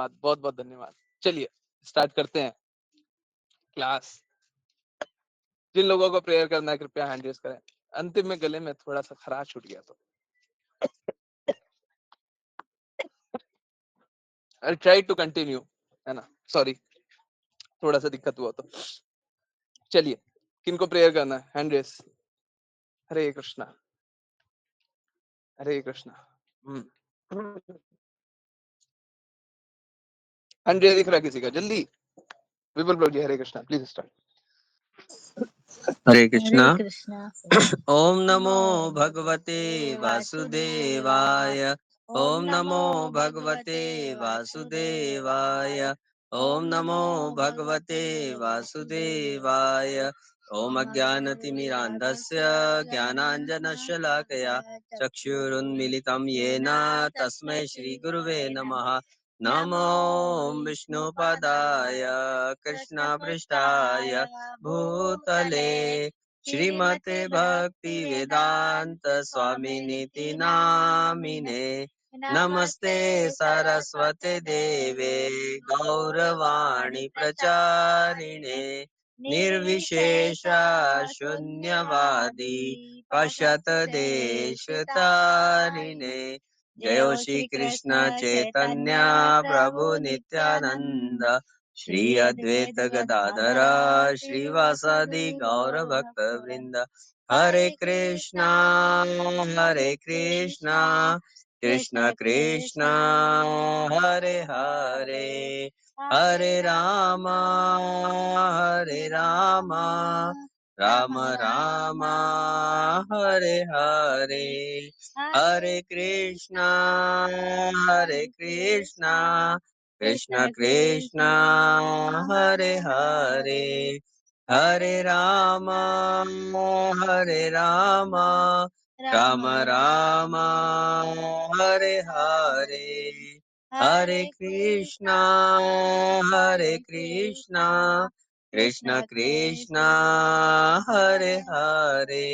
बहुत बहुत धन्यवाद। चलिए स्टार्ट करते हैं क्लास। जिन लोगों को प्रेयर करना है कृपया हैंड रेज करें। अंतिम में गले में थोड़ा सा खराश छूट गया तो आई ट्राई टू कंटिन्यू, है ना, सॉरी थोड़ा सा दिक्कत हुआ तो। चलिए किनको प्रेयर करना है हैंड रेज। हरे कृष्णा हरे कृष्णा। हैंड रेज दिख रहा है किसी का? जल्दी विपुल प्रभु जी, हरे कृष्णा, प्लीज स्टार्ट। हरे कृष्णा। हरे कृष्णा। ओम नमो भगवते वासुदेवाय। ओम नमो भगवते वासुदेवाय। ओम नमो भगवते वासुदेवाय। ओम अज्ञानतिमिरान्धस्य ज्ञानाञ्जनशलाकया चक्षुरुन्मीलितं येन तस्मै श्रीगुरुवे नमः। नमो विष्णुपदाय कृष्णपृष्ठाय भूतले श्रीमते भक्ति वेदांत स्वामिनीति नामिने। नमस्ते सरस्वते देवे गौरवाणी प्रचारिणे। निर्विशेष शून्यवादी पश्यत देश तारिणे। जय श्री कृष्ण चैतन्य प्रभु नित्यानंद श्री अद्वैत गदाधर श्रीवासादि गौर भक्त वृंद। हरे कृष्णा कृष्ण कृष्णा हरे हरे, हरे राम राम राम हरे हरे। हरे कृष्णा कृष्ण कृष्ण हरे हरे, हरे राम राम राम हरे हरे। हरे कृष्णा कृष्ण कृष्ण हरे हरे,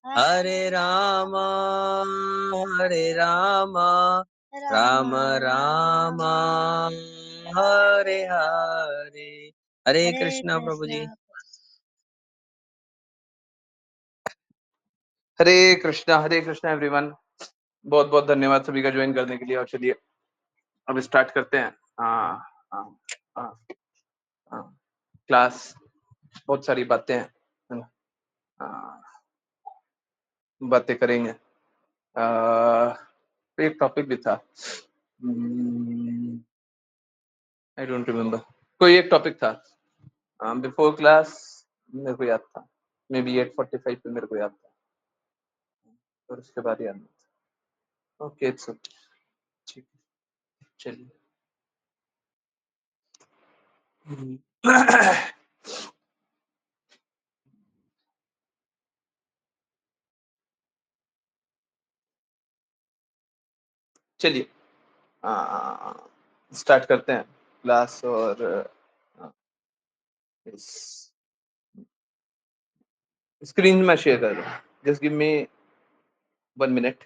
हरे राम राम राम हरे हरे। हरे कृष्णा प्रभु जी। हरे कृष्णा एवरीवन। बहुत बहुत धन्यवाद सभी का ज्वाइन करने के लिए। और चलिए अब स्टार्ट करते हैं। क्लास बहुत सारी बातें हैं, है ना, बातें करेंगे। एक टॉपिक भी था, आई डोंट रिमेम्बर, कोई एक टॉपिक था बिफोर क्लास, मेरे को याद था, मे बी 8:45 पे मेरे को याद था, और उसके बाद याद नहीं था। ओके इट्स ओके, ठीक है चलिए। चलिए स्टार्ट करते हैं क्लास। और स्क्रीन में शेयर कर रहा हूँ, just give me 1 minute.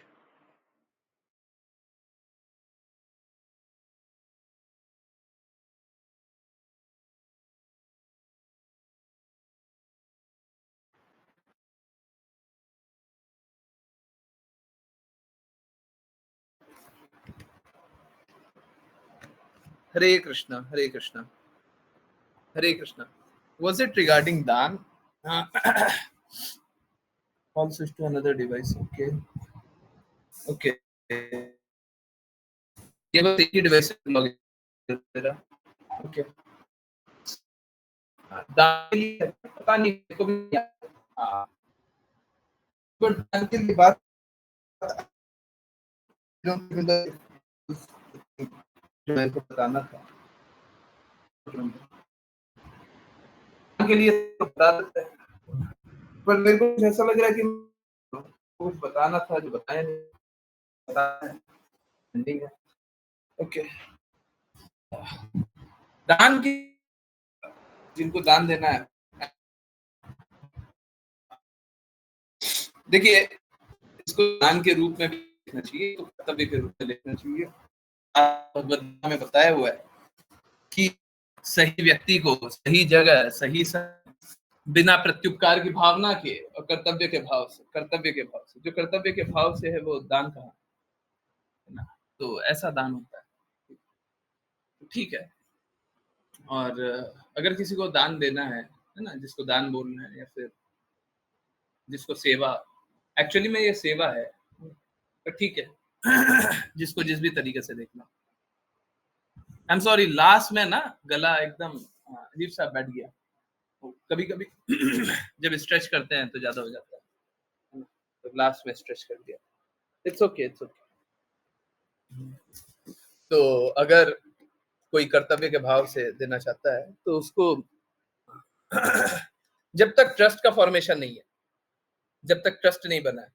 Hare Krishna Hare Krishna Hare Krishna. Was it regarding Dan? Call switch to another device. Okay. Okay. ये बस एक ही डिवाइस से लॉगिन तेरा। ओके। दान के लिए पता नहीं, मेरे को भी नहीं आता। हाँ। बट दान के लिए बात जो मेरे को बताना था के लिए तो बता देते हैं, पर मेरे को ऐसा लग रहा है कि कुछ बताना था जो बताया नहीं। है ओके। दान की, जिनको दान देना है, देखिए इसको दान के रूप में भी लिखना चाहिए, तो कर्तव्य के रूप में लिखना चाहिए। भगवद गीता में बताया हुआ है कि सही व्यक्ति को सही जगह सही समय, बिना प्रत्युपकार की भावना के और कर्तव्य के भाव से जो कर्तव्य के भाव से है वो दान कहाँ है ना। तो ऐसा दान होता है, ठीक है। और अगर किसी को दान देना है ना, जिसको दान बोलना है या फिर जिसको सेवा, एक्चुअली में ये सेवा है, पर ठीक है जिसको जिस भी तरीके से देखना। आई एम सॉरी, लास्ट में ना गला एकदम अजीब सा बैठ गया, कभी कभी जब स्ट्रेच करते हैं तो ज्यादा हो जाता है, तो लास्ट में स्ट्रेच कर दिया। It's okay, it's okay. तो अगर कोई कर्तव्य के भाव से देना चाहता है तो उसको जब तक ट्रस्ट का फॉर्मेशन नहीं है, जब तक ट्रस्ट नहीं बना है,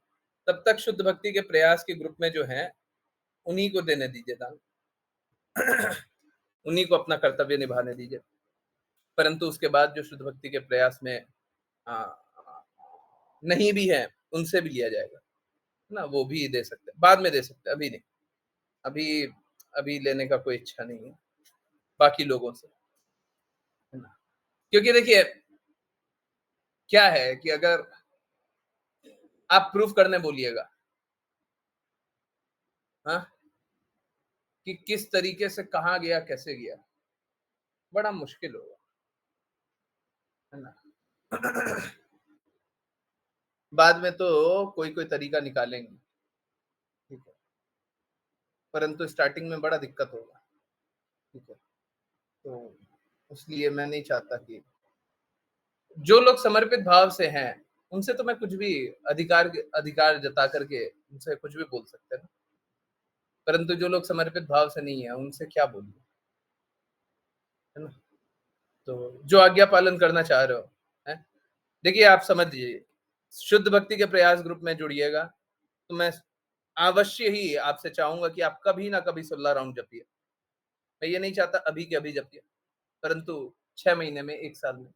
तब तक शुद्ध भक्ति के प्रयास के ग्रुप में जो है उन्हीं को देने दीजिए दान, उन्हीं को अपना कर्तव्य निभाने दीजिए। परंतु उसके बाद जो शुद्ध भक्ति के प्रयास में नहीं भी है, उनसे भी लिया जाएगा ना, वो भी दे सकते हैं, बाद में दे सकते हैं, अभी नहीं, अभी अभी लेने का कोई इच्छा नहीं है बाकी लोगों से, है ना। क्योंकि देखिए क्या है कि अगर आप प्रूफ करने बोलिएगा हाँ कि किस तरीके से कहाँ गया कैसे गया, बड़ा मुश्किल होगा, है ना। बाद में तो कोई कोई तरीका निकालेंगे, ठीक है, परंतु स्टार्टिंग में बड़ा दिक्कत होगा, ठीक है। तो इसलिए मैं नहीं चाहता कि जो लोग समर्पित भाव से हैं उनसे तो मैं कुछ भी अधिकार जता करके उनसे कुछ भी बोल सकते हैं ना, परंतु जो लोग समर्पित भाव से नहीं है उनसे क्या बोलूं, है ना। तो जो आज्ञा पालन करना चाह रहे हो है, देखिए आप समझ लीजिए, शुद्ध भक्ति के प्रयास ग्रुप में जुड़िएगा तो मैं अवश्य ही आपसे चाहूंगा कि आप कभी ना कभी 16 राउंड जपिए। मैं ये नहीं चाहता अभी के अभी जपिए, परंतु 6 महीने में, 1 साल में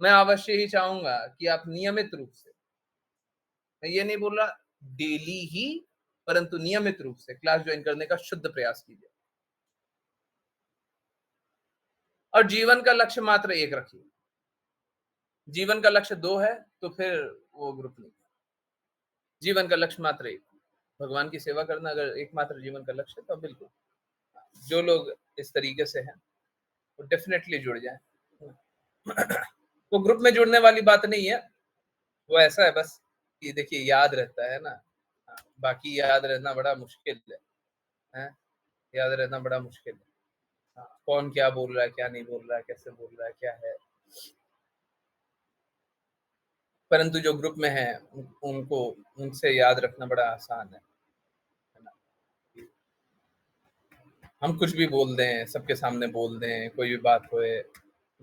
मैं अवश्य ही चाहूंगा कि आप नियमित रूप से, मैं ये नहीं बोल रहा डेली ही, परंतु नियमित रूप से क्लास ज्वाइन करने का शुद्ध प्रयास कीजिए। और जीवन का लक्ष्य मात्र एक रखिए, जीवन का लक्ष्य 2 है तो फिर वो ग्रुप नहीं, जीवन का लक्ष्य मात्र एक, भगवान की सेवा करना अगर एकमात्र जीवन का लक्ष्य है तो बिल्कुल जो लोग इस तरीके से हैं वो डेफिनेटली जुड़ जाएं। तो ग्रुप में जुड़ने वाली बात नहीं है, वो ऐसा है बस कि देखिए याद रहता है ना, बाकी याद रहना बड़ा मुश्किल है, याद रहना बड़ा मुश्किल है, कौन क्या बोल रहा है, क्या नहीं बोल रहा है, कैसे बोल रहा है, क्या है। परंतु जो ग्रुप में है उनको उनसे याद रखना बड़ा आसान है ना। हम कुछ भी बोल दें, सबके सामने बोल दें, कोई भी बात होए,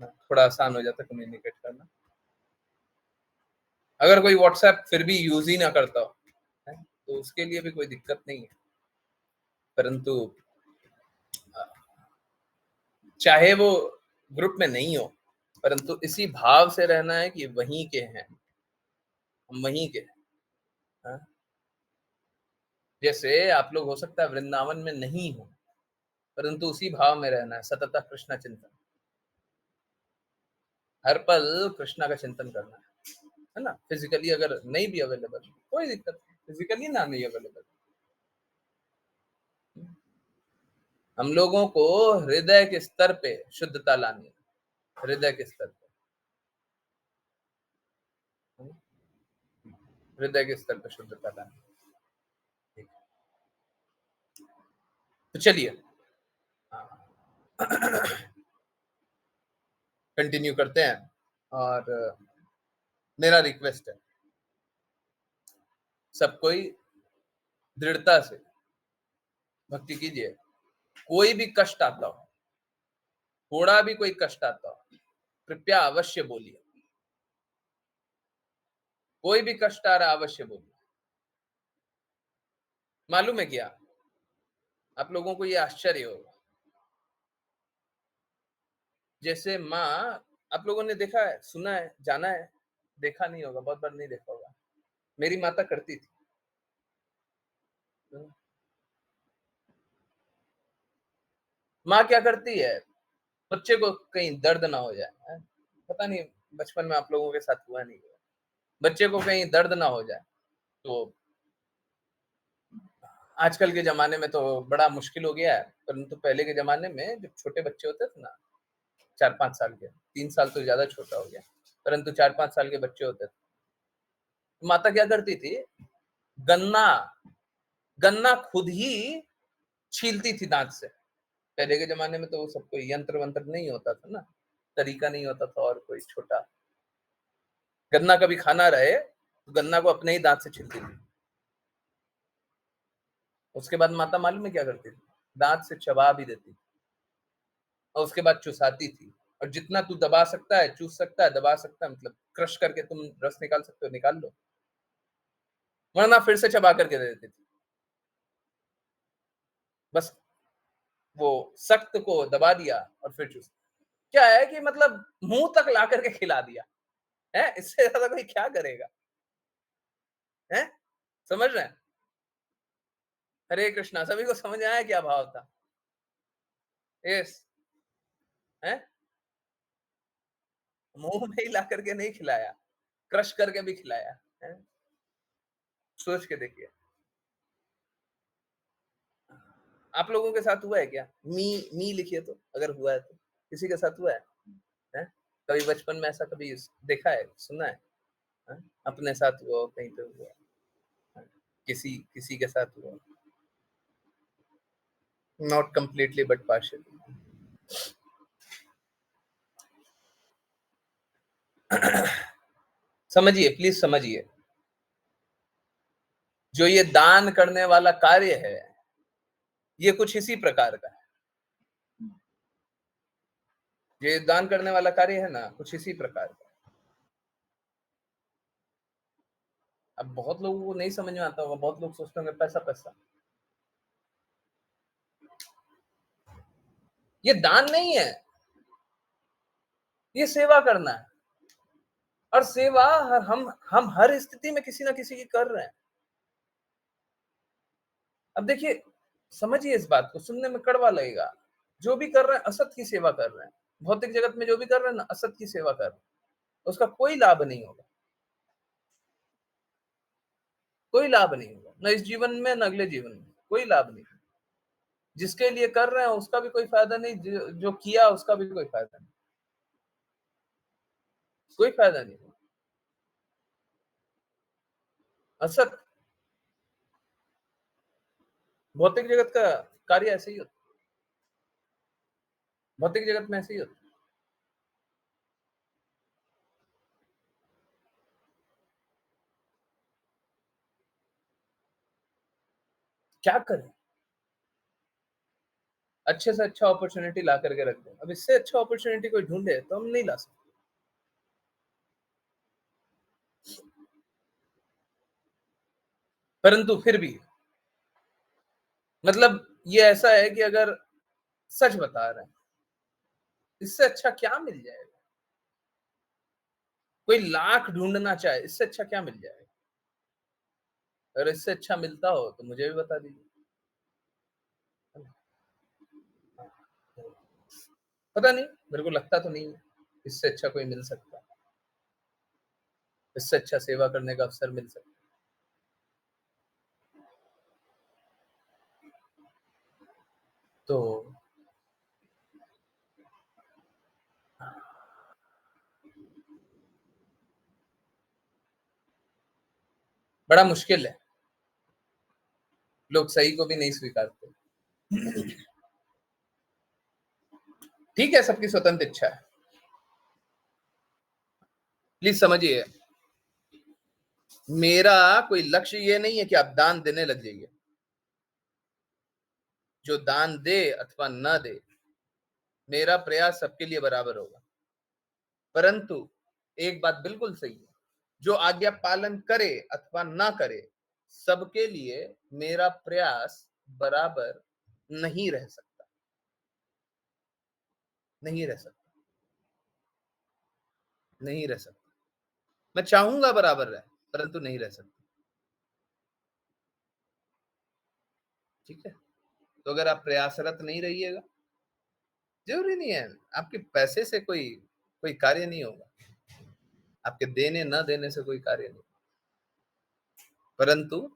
थोड़ा आसान हो जाता है कम्युनिकेट करना। अगर कोई व्हाट्सएप फिर भी यूज ही ना करता हो है, तो उसके लिए भी कोई दिक्कत नहीं है, परंतु चाहे वो ग्रुप में नहीं हो, परंतु इसी भाव से रहना है कि वहीं के हैं, हम वहीं के हैं। जैसे आप लोग हो सकता है वृंदावन में नहीं हो, परंतु उसी भाव में रहना है, सतत कृष्ण चिंतन, हर पल कृष्णा का चिंतन करना है ना। फिजिकली अगर नहीं भी अवेलेबल कोई दिक्कत नहीं, फिजिकली ना नहीं अवेलेबल, हम लोगों को हृदय के स्तर पे शुद्धता लानी है, हृदय के स्तर पे, हृदय के स्तर पे शुद्धता लानी है। तो चलिए कंटिन्यू करते हैं। और मेरा रिक्वेस्ट है सब कोई दृढ़ता से भक्ति कीजिए, कोई भी कष्ट आता हो, थोड़ा भी कोई कष्ट आता हो, कृपया अवश्य बोलिए, कोई भी कष्ट आ रहा अवश्य बोलिए। मालूम है क्या, आप लोगों को ये आश्चर्य होगा, जैसे माँ, आप लोगों ने देखा है, सुना है, जाना है, देखा नहीं होगा, बहुत बार नहीं देखा होगा, मेरी माता करती थी, माँ क्या करती है, बच्चे को कहीं दर्द ना हो जाए, हैं? पता नहीं बचपन में आप लोगों के साथ हुआ नहीं हुआ, बच्चे को कहीं दर्द ना हो जाए, तो आजकल के ज़माने में तो बड़ा मुश्किल हो गया है, परंतु पहले के ज़माने में जब छोटे बच्चे होते थे ना, 4-5 साल के, 3 साल तो ज़्यादा छोटा हो गया, परंतु 4-5 साल के बच्चे होते थे, माता क्या करती थी, गन्ना गन्ना खुद ही छीलती थी दाँत से। पहले के ज़माने में तो वो सब कोई यंत्र-वंत्र नहीं होता था ना, तरीका नहीं होता था और कोई छोटा। गन्ना कभी खाना रहे, तो गन्ना को अपने ही दाँत से छीलती थी। उसके बाद माता मालूम है क्या करती थी? दाँत से चबा भी देती थी और उसके बाद चुसाती थी और जितना तू दबा सकता है, चूस सकता है, दबा सकता है मतलब क्रश करके तुम रस निकाल सकते हो, निकाल लो, वरना फिर से चबा करके दे देती थी। बस वो सख्त को दबा दिया और फिर चूस क्या है कि मतलब मुँह तक ला कर के खिला दिया, हैं? इससे ज़्यादा कोई क्या करेगा, हैं? समझ रहे हैं? हरे कृष्णा, सभी को समझ में आया क्या भाव था? यस, हैं? मुँह में ही ला करके नहीं खिलाया, क्रश करके भी खिलाया, हैं? सोच के देखिए। आप लोगों के साथ हुआ है क्या? मी लिखिए तो, अगर हुआ है तो। किसी के साथ हुआ है? हैं? कभी बचपन में ऐसा कभी देखा है, सुना है? हैं? अपने साथ हुआ हो, कहीं पे हुआ हो, हैं? किसी किसी के साथ हुआ हो? Not completely but partially. समझिए, प्लीज़ समझिए। जो ये दान करने वाला कार्य है, ये कुछ इसी प्रकार का है। ये दान करने वाला कार्य है ना, कुछ इसी प्रकार का। अब बहुत लोगों को नहीं समझ में आता होगा, बहुत लोग सोचते होंगे पैसा-पैसा। ये दान नहीं है, ये सेवा करना है और सेवा हम हर स्थिति में किसी न किसी की कर रहे हैं। अब देखिए, समझिए इस बात को, सुनने में कड़वा लगेगा। जो भी कर रहे हैं, असत की सेवा कर रहे हैं। भौतिक जगत में जो भी कर रहे हैं ना, असत की सेवा कर रहे हैं। उसका कोई लाभ नहीं होगा, कोई लाभ नहीं होगा। ना इस जीवन में, ना अगले जीवन में, कोई लाभ नहीं। जिसके लिए कर रहे हैं, उसका भी कोई फ़ायदा नहीं, जो किया उसका भी कोई फ़ायदा नहीं। कोई फ़ायदा नहीं। असत भौतिक जगत का कार्य ऐसे ही होता है। भौतिक जगत में ऐसे ही होता है। क्या करें? अच्छे से अच्छा अपॉर्च्युनिटी ला करके रख दें। अब इससे अच्छा अपॉर्च्युनिटी कोई ढूँढे तो हम नहीं ला सकते। परंतु फिर भी मतलब ये ऐसा है कि अगर सच बता रहे हैं, इससे अच्छा क्या मिल जाएगा? कोई लाख ढूँढना चाहे, इससे अच्छा क्या मिल जाएगा? अगर इससे अच्छा मिलता हो तो मुझे भी बता दीजिए। पता नहीं, मेरे को लगता तो नहीं है, इससे अच्छा कोई मिल सकता है। इससे अच्छा सेवा करने का अवसर मिल सकता है। तो बड़ा मुश्किल है, लोग सही को भी नहीं स्वीकारते। ठीक है, सबकी स्वतंत्र इच्छा है। प्लीज़ समझिए, मेरा कोई लक्ष्य ये नहीं है कि आप दान देने लग जाइए। जो दान दे अथवा ना दे, मेरा प्रयास सबके लिए बराबर होगा। परंतु एक बात बिल्कुल सही है, जो आज्ञा पालन करे अथवा ना करे, सबके लिए मेरा प्रयास बराबर नहीं रह सकता, नहीं रह सकता, नहीं रह सकता। मैं चाहूंगा बराबर रहे, परंतु नहीं रह सकता। ठीक है? तो अगर आप प्रयासरत नहीं रहिएगा, जरूरी नहीं है, आपके पैसे से कोई कोई कार्य नहीं होगा, आपके देने न देने से कोई कार्य नहीं, परंतु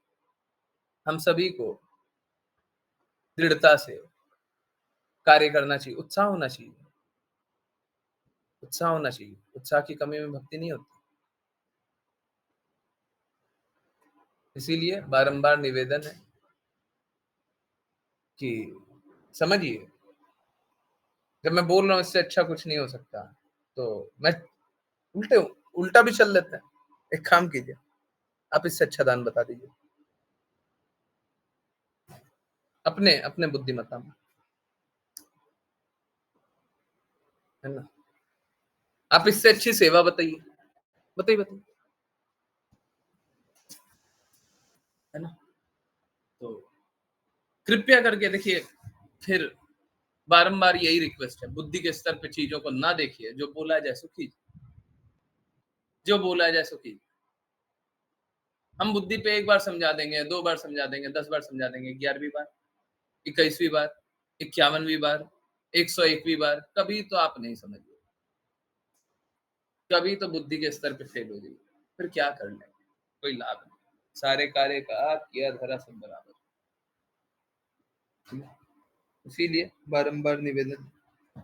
हम सभी को दृढ़ता से कार्य करना चाहिए, उत्साह होना चाहिए, उत्साह होना चाहिए। उत्साह की कमी में भक्ति नहीं होती। इसीलिए बारंबार निवेदन है कि समझिए, जब मैं बोल रहा हूँ इससे अच्छा कुछ नहीं हो सकता, तो मैं उल्टे उल्टा भी चल लेते हैं। एक काम कीजिए, आप इससे अच्छा दान बता दीजिए अपने अपने बुद्धिमत्ता में, है ना? आप इससे अच्छी सेवा बताइए, बताइए बताइए, है ना? तो कृपया करके देखिए, फिर बारंबार यही रिक्वेस्ट है, बुद्धि के स्तर पे चीजों को ना देखिए, जो बोला जाए सो कीजिए, जो बोला जाए सो कीजिए। हम बुद्धि पे एक बार समझा देंगे, 2 बार समझा देंगे, 10 बार समझा देंगे, 11वीं बार, 21वीं बार, 51वीं बार, 101वीं बार, कभी तो आप नहीं समझिए, कभी तो बुद्धि के स्तर पे फेल हो जाइए, फिर क्या कर लेंगे? कोई लाभ नहीं। सारे कार्य का किया धरा सब बराबर। इसीलिए बारंबार निवेदन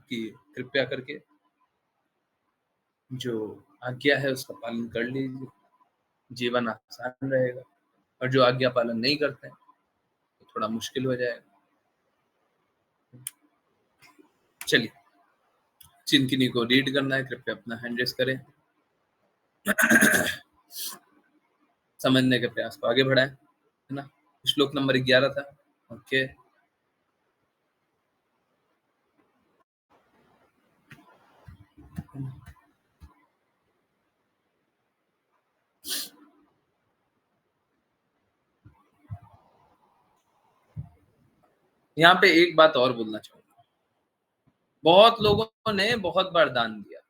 कि कृपया करके जो आज्ञा है उसका पालन कर लीजिए, जीवन आसान रहेगा, और जो आज्ञा पालन नहीं करते हैं तो थोड़ा मुश्किल हो जाएगा। चलिए, जिन किन्हीं को रीड करना है कृपया अपना हैंड रेस करें, समझने के प्रयास को आगे बढ़ाएं, है ना? श्लोक नंबर 11 था। ओके, यहाँ पे एक बात और बोलना चाहूंगा, बहुत लोगों ने बहुत बार दान दिया,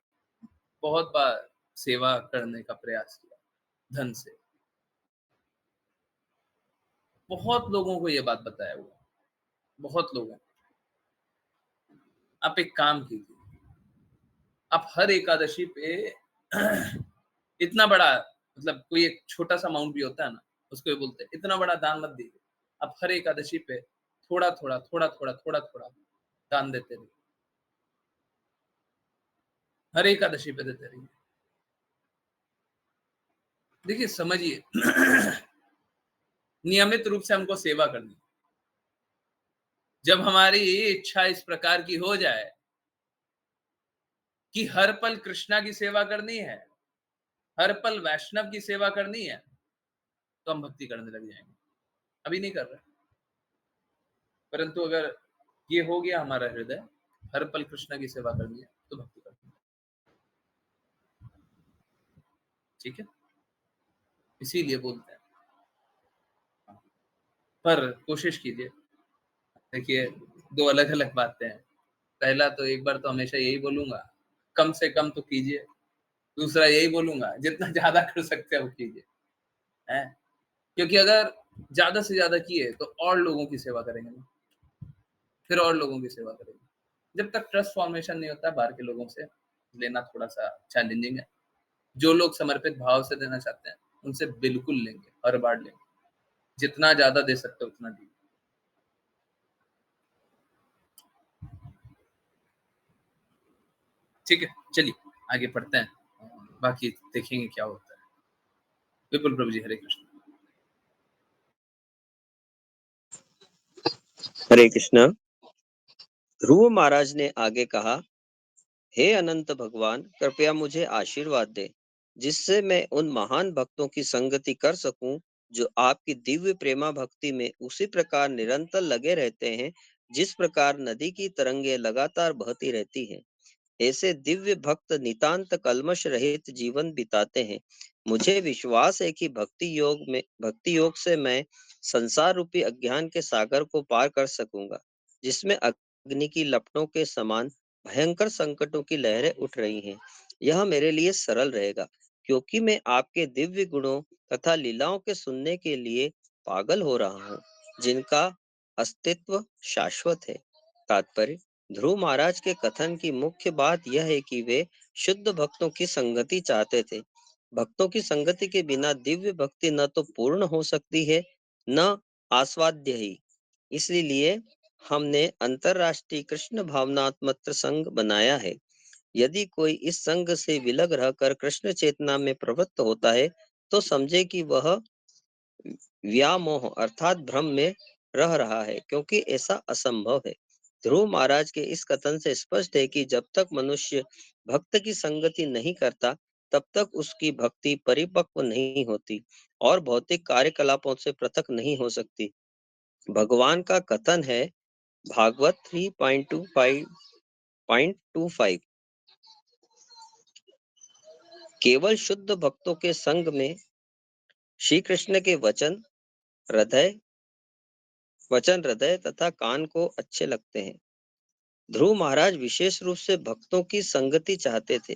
बहुत बार सेवा करने का प्रयास किया धन से, बहुत लोगों को ये बात बताया हुआ, बहुत लोगों। आप एक काम कीजिए, आप हर एकादशी पे इतना बड़ा, मतलब कोई एक छोटा सा अमाउंट भी होता है ना, उसको ये बोलते हैं, इतना बड़ा दान मत दीजिए। आप हर एकादशी पे थोड़ा थोड़ा थोड़ा थोड़ा थोड़ा थोड़ा दान देते रहिए, हर एकादशी पे देते रहिए। देखिए समझिए, नियमित रूप से हमको सेवा करनी, जब हमारी इच्छा इस प्रकार की हो जाए कि हर पल कृष्णा की सेवा करनी है, हर पल वैष्णव की सेवा करनी है, तो हम भक्ति करने लग जाएंगे। अभी नहीं कर रहे, परंतु अगर ये हो गया हमारा हृदय, हर पल कृष्ण की सेवा करनी है, तो भक्ति करनी है। ठीक है, इसीलिए बोलते हैं, पर कोशिश कीजिए। देखिए, दो अलग अलग बातें हैं। पहला तो एक बार तो हमेशा यही बोलूंगा, कम से कम तो कीजिए। दूसरा यही बोलूंगा, जितना ज्यादा कर सकते हैं वो कीजिए, है? क्योंकि अगर ज्यादा से ज्यादा किए तो और लोगों की सेवा करेंगे ना, फिर और लोगों की सेवा करेंगे। जब तक ट्रस्ट फॉर्मेशन नहीं होता, बाहर के लोगों से लेना थोड़ा सा चैलेंजिंग है। जो लोग समर्पित भाव से देना चाहते हैं, उनसे बिल्कुल लेंगे, हर बार लेंगे, जितना ज्यादा दे सकते हो उतना दीजिए। ठीक है, चलिए आगे पढ़ते हैं, बाकी देखेंगे क्या होता है। बिल्कुल प्रभु जी, हरे कृष्ण। हरे कृष्णा। ध्रुव महाराज ने आगे कहा, हे अनंत भगवान, कृपया मुझे आशीर्वाद दे, जिससे मैं उन महान भक्तों की संगति कर सकूं जो आपकी दिव्य प्रेमा भक्ति में उसी प्रकार निरंतर लगे रहते हैं जिस प्रकार नदी की तरंगे लगातार बहती रहती हैं। ऐसे दिव्य भक्त नितांत कल्मश रहित जीवन बिताते हैं। मुझे विश्वास है कि भक्ति योग से मैं संसार रूपी अज्ञान के सागर को पार कर सकूंगा, जिसमें अग्नि की लपटों के समान भयंकर संकटों की लहरें उठ रही हैं। यह मेरे लिए सरल रहेगा, क्योंकि मैं आपके दिव्य गुणों तथा लीलाओं के सुनने के लिए पागल हो रहा हूँ, जिनका अस्तित्व शाश्वत है। तात्पर्य, ध्रुव महाराज के कथन की मुख्य बात यह है कि वे शुद्ध भक्तों की संगति चाहते थे। भक्तों की संगति के बिना दिव्य भक्ति न तो पूर्ण हो सकती है, न आस्वाद्य ही। इसलिए हमने अंतरराष्ट्रीय कृष्ण भावनात्मक संघ बनाया है। यदि कोई इस संघ से विलग रहकर कृष्ण चेतना में प्रवृत्त होता है, तो समझे कि वह व्यामोह अर्थात भ्रम में रह रहा है, क्योंकि ऐसा असंभव है। ध्रुव महाराज के इस कथन से स्पष्ट है कि जब तक मनुष्य भक्त की संगति नहीं करता, तब तक उसकी भक्ति परिपक्व नहीं होती और भौतिक कार्यकलापों से पृथक नहीं हो सकती। भगवान का कथन है, भागवत 3.25, केवल शुद्ध भक्तों के संग में श्री कृष्ण के वचन हृदय तथा कान को अच्छे लगते हैं। ध्रुव महाराज विशेष रूप से भक्तों की संगति चाहते थे।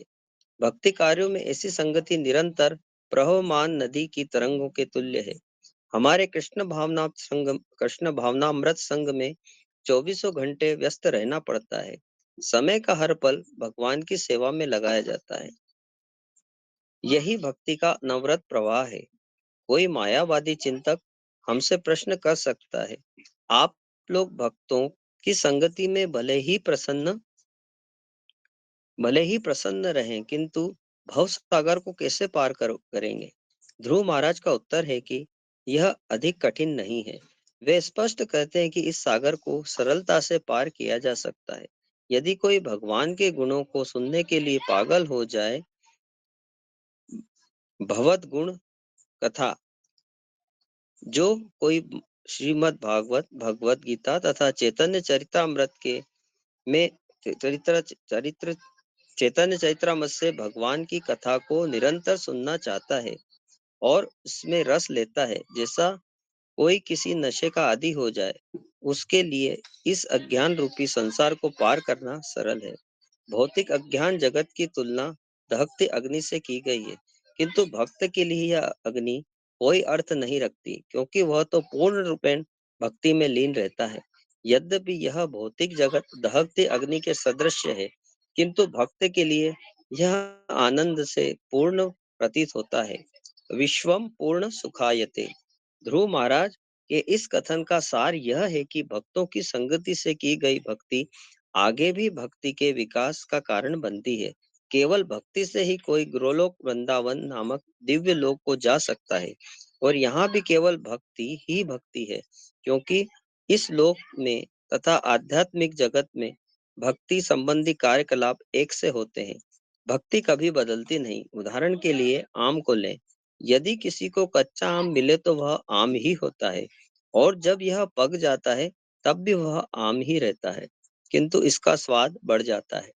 भक्ति कार्यों में ऐसी संगति निरंतर प्रवहमान नदी की तरंगों के तुल्य है। हमारे कृष्ण भावनामृत संघ में चौबीसों घंटे व्यस्त रहना पड़ता है। समय का हर पल भगवान की सेवा में लगाया जाता है। यही भक्ति का नवरत प्रवाह है। कोई मायावादी चिंतक हमसे प्रश्न कर सकता है, आप लोग भक्तों की संगति में भले ही प्रसन्न रहें, किंतु भव सागर को कैसे करेंगे? ध्रुव महाराज का उत्तर है कि यह अधिक कठिन नहीं है। वे स्पष्ट कहते हैं कि इस सागर को सरलता से पार किया जा सकता है। यदि कोई भगवान के गुणों को सुनने के लिए पागल हो जाए, भगवत गुण कथा जो कोई श्रीमद् भागवत, भगवत गीता तथा चैतन्य चरितामृत के में चरित्र चैतन्य चरित्रामृत से भगवान की कथा को निरंतर सुनना चाहता है और उसमें रस लेता है, जैसा कोई किसी नशे का आदी हो जाए, उसके लिए इस अज्ञान रूपी संसार को पार करना सरल है। भौतिक अज्ञान जगत की तुलना दहकती अग्नि से की गई है, किंतु भक्त के लिए यह अग्नि कोई अर्थ नहीं रखती, क्योंकि वह तो पूर्ण रूपेण भक्ति में लीन रहता है। यद्यपि यह भौतिक जगत दहकती अग्नि के सदृश है, किंतु भक्त के लिए यह आनंद से पूर्ण प्रतीत होता है। विश्वम पूर्ण सुखायते। ध्रुव महाराज के इस कथन का सार यह है कि भक्तों की संगति से की गई भक्ति आगे भी भक्ति के विकास का कारण बनती है। केवल भक्ति से ही कोई गोलोक वृंदावन नामक दिव्य लोक को जा सकता है, और यहाँ भी केवल भक्ति ही भक्ति है, क्योंकि इस लोक में तथा आध्यात्मिक जगत में भक्ति संबंधी कार्यकलाप एक से होते हैं। भक्ति कभी बदलती नहीं। उदाहरण के लिए आम को लें। यदि किसी को कच्चा आम मिले तो वह आम ही होता है, और जब यह पक जाता है तब भी वह आम ही रहता है, किंतु इसका स्वाद बढ़ जाता है।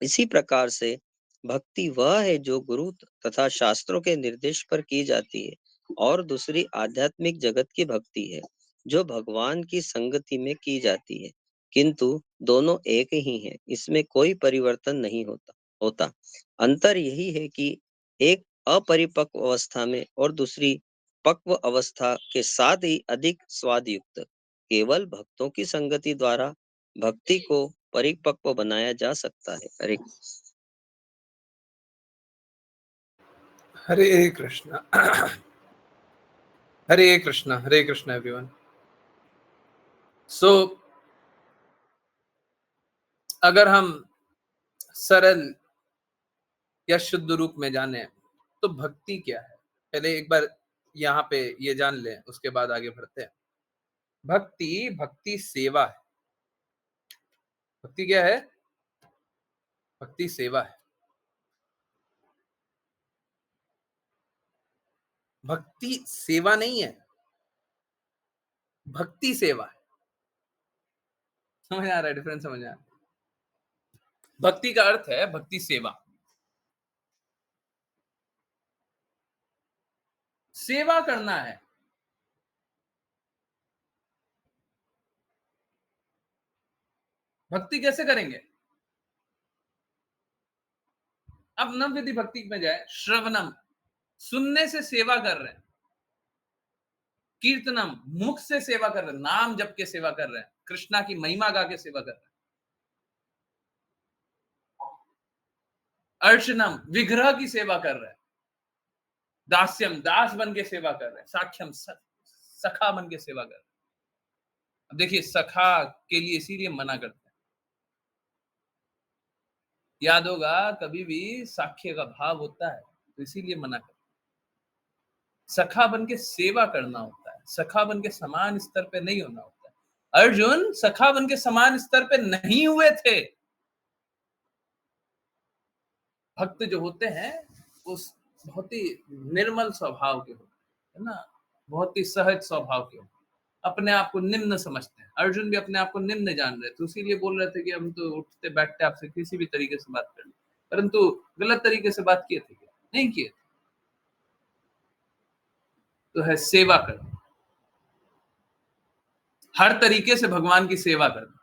इसी प्रकार से भक्ति वह है जो गुरु तथा शास्त्रों के निर्देश पर की जाती है, और दूसरी आध्यात्मिक जगत की भक्ति है जो भगवान की संगति में की जाती है, किंतु दोनों एक ही हैं। इसमें कोई परिवर्तन नहीं होता। अंतर यही है कि एक अपरिपक्व अवस्था में और दूसरी पक्व अवस्था के साथ ही अधिक स्वाद युक्त। केवल भक्तों की संगति द्वारा भक्ति को परिपक्व बनाया जा सकता है। हरे हरे कृष्णा। हरे कृष्णा एवरीवन। सो अगर हम सरल या शुद्ध रूप में जाने तो भक्ति क्या है, पहले एक बार यहाँ पे ये जान लें, उसके बाद आगे बढ़ते हैं। भक्ति सेवा है। भक्ति क्या है? भक्ति सेवा है। भक्ति सेवा नहीं है, भक्ति सेवा है। समझ आ रहा है डिफरेंस? समझ आ रहा है? भक्ति का अर्थ है भक्ति सेवा। सेवा करना है। भक्ति कैसे करेंगे? अब नव विधि भक्ति में जाए, श्रवणम सुनने से सेवा कर रहे हैं, कीर्तनम मुख से सेवा कर रहे हैं, नाम जप के सेवा कर रहे हैं, कृष्णा की महिमा गा के सेवा कर रहे हैं, अर्चनम, विग्रह की सेवा कर रहा है। दास्यम, दास बन के सेवा कर रहे हैं। साख्यम, सखा बन के सेवा कर रहे हैं। अब देखिए, सखा के लिए इसीलिए मना करते हैं। याद होगा, कभी भी साख्य का भाव होता है तो इसीलिए मना करते हैं। सखा बन के सेवा करना होता है, सखा बन के समान स्तर पे नहीं होना होता है। अर्जुन सखा बन के समान स्तर पे नहीं हुए थे। भक्त जो होते हैं वो बहुत ही निर्मल स्वभाव के होते हैं, है ना, बहुत ही सहज स्वभाव के होते हैं, अपने आप को निम्न समझते हैं। अर्जुन भी अपने आप को निम्न जान रहे थे, इसीलिए बोल रहे थे कि हम तो उठते बैठते आपसे किसी भी तरीके से बात कर ले, परंतु गलत तरीके से बात किए थे क्या? नहीं किए थे। तो है सेवा करना, हर तरीके से भगवान की सेवा करना।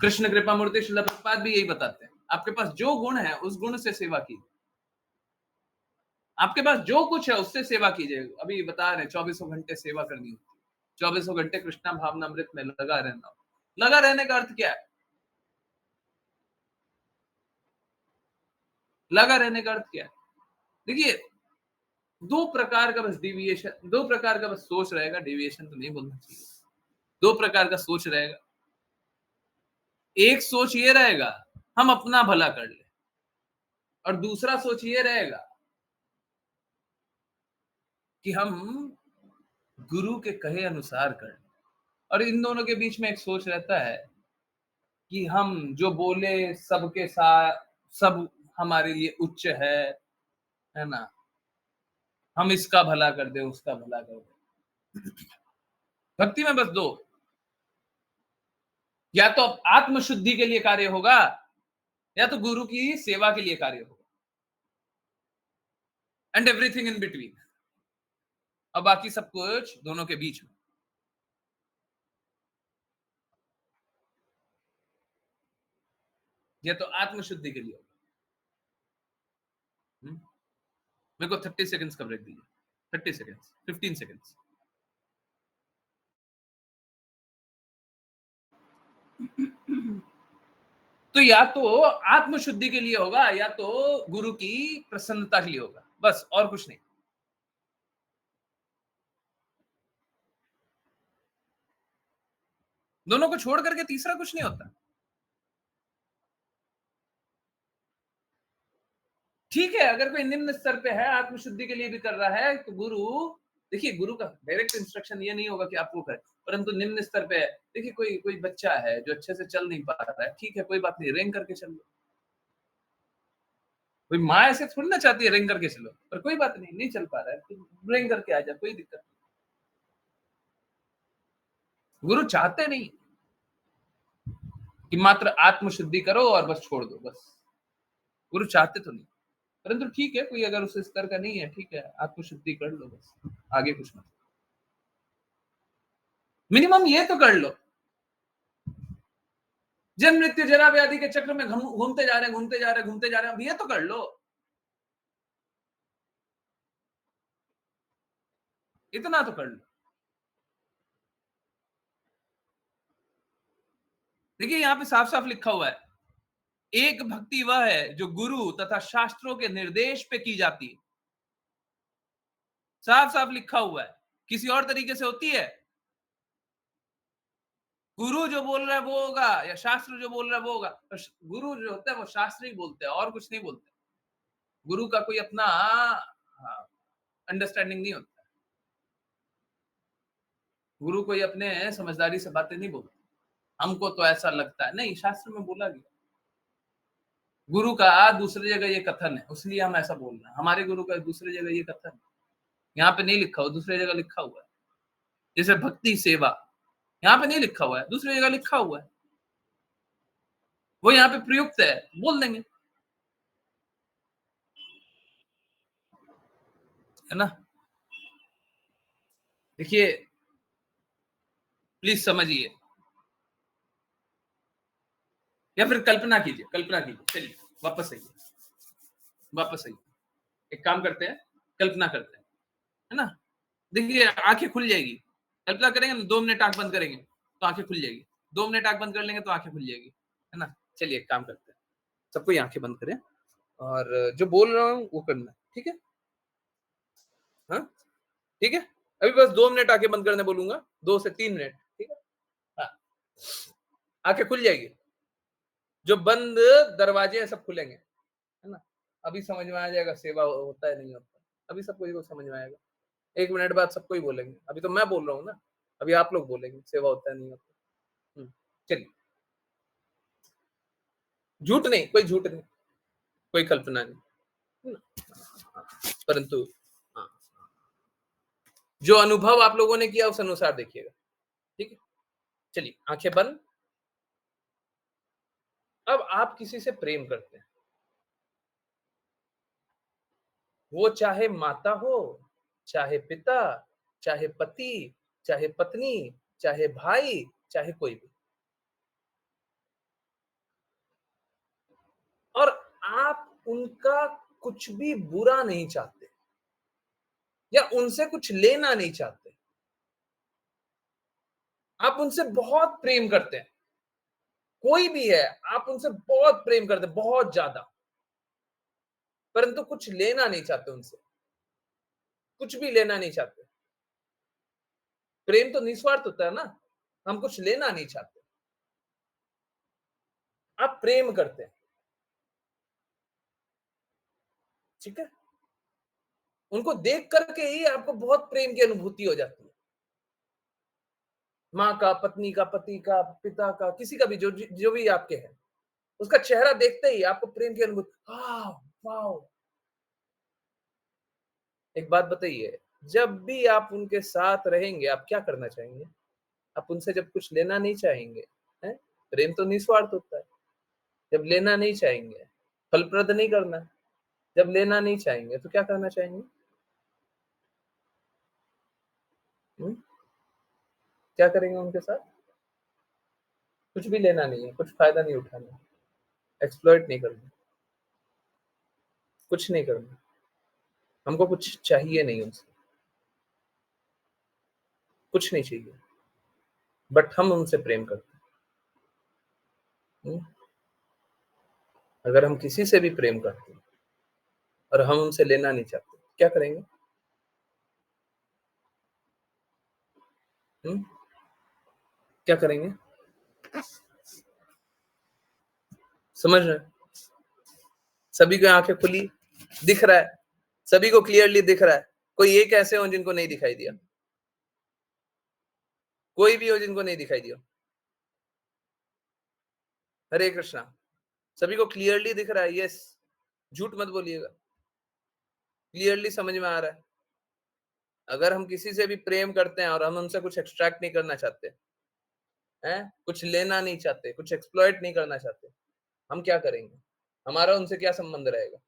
कृष्ण कृपा मूर्ति श्रील प्रभुपाद भी यही बताते हैं, आपके पास जो गुण है उस गुण से सेवा कीजिए, आपके पास जो कुछ है उससे सेवा कीजिए। अभी बता रहे 24 घंटे सेवा करनी होती है, 24 घंटे कृष्णा भावना अमृत में लगा रहना। लगा रहने का अर्थ क्या है? लगा रहने का अर्थ क्या है? देखिए, दो प्रकार का बस डिविएशन, दो प्रकार का बस सोच रहेगा, डिविएशन तो नहीं बोलना चाहिए। दो प्रकार का सोच रहेगा। एक सोच ये रहेगा हम अपना भला कर ले, और दूसरा सोच ये रहेगा कि हम गुरु के कहे अनुसार कर ले। और इन दोनों के बीच में एक सोच रहता है कि हम जो बोले सबके साथ, सब हमारे लिए उच्च है ना, हम इसका भला कर दे, उसका भला कर दे। भक्ति में बस दो, या तो आत्म शुद्धि के लिए कार्य होगा, या तो गुरु की सेवा के लिए कार्य होगा, एंड एवरीथिंग इन बिटवीन। और बाकी सब कुछ दोनों के बीच में। या तो आत्म शुद्धि के लिए होगा। मेरे को 30 सेकंड्स का ब्रेक दीजिए, 30 सेकंड्स, 15 सेकंड्स। तो या तो आत्म शुद्धि के लिए होगा, या तो गुरु की प्रसन्नता के लिए होगा, बस और कुछ नहीं। दोनों को छोड़ करके तीसरा कुछ नहीं होता। ठीक है, अगर कोई निम्न स्तर पे है, आत्मशुद्धि के लिए भी कर रहा है, तो गुरु, देखिए गुरु का डायरेक्ट इंस्ट्रक्शन ये नहीं होगा कि आपको करे, परंतु निम्न स्तर पे है। देखिए, कोई कोई बच्चा है जो अच्छे से चल नहीं पा रहा है, ठीक है, कोई बात नहीं, रेंग करके चल लो। कोई माँ ऐसे थोड़ी ना चाहती है रेंग करके चलो, पर कोई बात नहीं, नहीं चल पा रहा है तो रेंग करके आ जा, कोई दिक्कत नहीं। गुरु चाहते नहीं कि मात्र आत्मशुद्धि करो और बस छोड़ दो, बस। गुरु चाहते तो नहीं, परंतु ठीक है, कोई अगर उस स्तर का नहीं है, ठीक है, आत्मशुद्धि कर लो बस, आगे कुछ मत। मिनिमम ये तो कर लो, जन्म मृत्यु जरा व्याधि के चक्र में घूमते जा रहे हैं, घूमते जा रहे हैं, घूमते जा रहे हैं, अब ये तो कर लो, इतना तो कर लो। देखिए, यहां पे साफ साफ लिखा हुआ है, एक भक्ति वह है जो गुरु तथा शास्त्रों के निर्देश पे की जाती है। साफ साफ लिखा हुआ है, किसी और तरीके से होती है? गुरु जो बोल रहा है वो होगा, या शास्त्र जो बोल रहा है वो होगा। तो गुरु जो होता है वो शास्त्र ही बोलते हैं, और कुछ नहीं बोलते। गुरु का कोई अपना अंडरस्टैंडिंग नहीं होता। गुरु कोई अपने समझदारी से बातें नहीं बोलते, हमको तो ऐसा लगता है, नहीं, शास्त्र में बोला गया। गुरु का दूसरी जगह ये कथन है, इसलिए हम ऐसा बोल रहे हैं। हमारे गुरु का दूसरी जगह ये कथन है, यहाँ पे नहीं लिखा हुआ, दूसरी जगह लिखा हुआ है। जैसे भक्ति सेवा, यहाँ पे नहीं लिखा हुआ है, दूसरी जगह लिखा हुआ है, वो यहाँ पे प्रयुक्त है, बोल देंगे, है ना। देखिए, प्लीज समझिए, या फिर कल्पना कीजिए, कल्पना कीजिए, चलिए वापस आइए, वापस आइए, एक काम करते हैं, कल्पना करते हैं, है ना। देखिए, आंखें खुल जाएगी, कल्पना करेंगे ना, 2 मिनट आंख बंद करेंगे तो आंखें खुल जाएगी, 2 मिनट आंख बंद कर लेंगे तो आंखें खुल जाएगी, है ना। चलिए एक काम करते हैं, सब कोई आंखें बंद करें और जो बोल रहा हूँ वो करना है, ठीक है? हाँ, ठीक है? अभी बस 2 मिनट आंखें बंद करने बोलूंगा, 2 से 3 मिनट, ठीक है? हाँ, आंखें खुल जाएगी। जो बंद दरवाजे हैं सब खुलेंगे, है ना? अभी समझ में आ जाएगा सेवा होता है नहीं होता। अभी सबको ये समझ में आएगा। 1 मिनट बाद सबको ही बोलेंगे। अभी तो मैं बोल रहा हूँ ना, अभी आप लोग बोलेंगे सेवा होता है नहीं होता। चलिए, झूठ नहीं, कोई झूठ नहीं, कोई कल्पना नहीं, है ना? परंतु हाँ, जो अनुभव आप लोगों ने किया उस अनुसार देखिएगा, ठीक है? चलिए, आंखें बंद। अब आप किसी से प्रेम करते हैं, वो चाहे माता हो, चाहे पिता, चाहे पति, चाहे पत्नी, चाहे भाई, चाहे कोई भी। और आप उनका कुछ भी बुरा नहीं चाहते या उनसे कुछ लेना नहीं चाहते। आप उनसे बहुत प्रेम करते हैं। कोई भी है, आप उनसे बहुत प्रेम करते हैं, बहुत ज्यादा। परंतु कुछ लेना नहीं चाहते उनसे। कुछ भी लेना नहीं चाहते। प्रेम तो निस्वार्थ होता है ना? हम कुछ लेना नहीं चाहते। आप प्रेम करते हैं, ठीक है? उनको देख करके ही आपको बहुत प्रेम की अनुभूति हो जाती है। माँ का, पत्नी का, पति का, पिता का, किसी का भी जो भी आपके हैं, उसका चेहरा देखते ही आपको प्रेम की अनुभूति, हाँ, वाओ! एक बात बताइए, जब भी आप उनके साथ रहेंगे, आप क्या करना चाहेंगे? आप उनसे जब कुछ लेना नहीं चाहेंगे, हैं? प्रेम तो निस्वार्थ होता है। जब लेना नहीं चाहेंगे, फलप्रद नहीं करना है। जब लेना नहीं चाहेंगे, तो क्या करना चाहेंगे? हुँ? क्या करेंगे उनके साथ? कुछ भी लेना नहीं है, कुछ फ़ायदा नहीं उठाना है, एक्सप्लॉइट नहीं करना, कुछ नहीं करना। हमको कुछ चाहिए नहीं उनसे, कुछ नहीं चाहिए, बट हम उनसे प्रेम करते हैं। अगर हम किसी से भी प्रेम करते हैं और हम उनसे लेना नहीं चाहते, क्या करेंगे? हुँ? क्या करेंगे? समझ रहे हैं? सभी की आँखें खुली, दिख रहा है, सभी को क्लियरली दिख रहा है। कोई एक ऐसे हो जिनको नहीं दिखाई दिया? कोई भी हो जिनको नहीं दिखाई दिया? हरे कृष्णा। सभी को क्लियरली दिख रहा है, यस। झूठ मत बोलिएगा। क्लियरली समझ में आ रहा है। अगर हम किसी से भी प्रेम करते हैं और हम उनसे कुछ एक्सट्रैक्ट नहीं करना चाहते, हैं? कुछ लेना नहीं चाहते, कुछ एक्सप्लॉइट नहीं करना चाहते, हम क्या करेंगे? हमारा उनसे क्या संबंध रहेगा?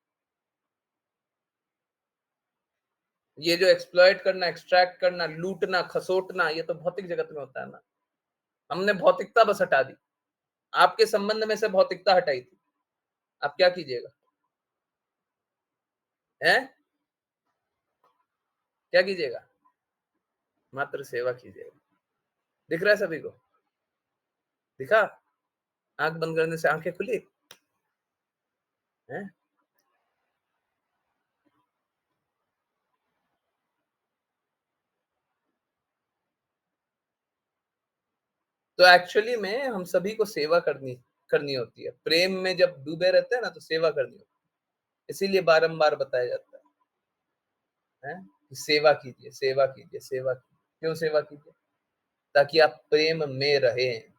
ये जो एक्सप्लॉइट करना, एक्सट्रैक्ट करना, लूटना, खसोटना, ये तो भौतिक जगत में होता है ना। हमने भौतिकता बस हटा दी। आपके संबंध में से भौतिकता हटाई थी। आप क्या कीजिएगा? हैं? क्या कीजिएगा? मात्र सेवा कीजिएगा। दिख रहा है सभी को? दिखा? आँख बंद करने से आँखें खुली? हैं? तो एक्चुअली में हम सभी को सेवा करनी करनी होती है। प्रेम में जब डूबे रहते हैं ना तो सेवा करनी होती है। इसीलिए बारंबार बताया जाता है, हैं? कि सेवा कीजिए, सेवा कीजिए, सेवा कीजिए। क्यों सेवा कीजिए? ताकि आप प्रेम में रहें,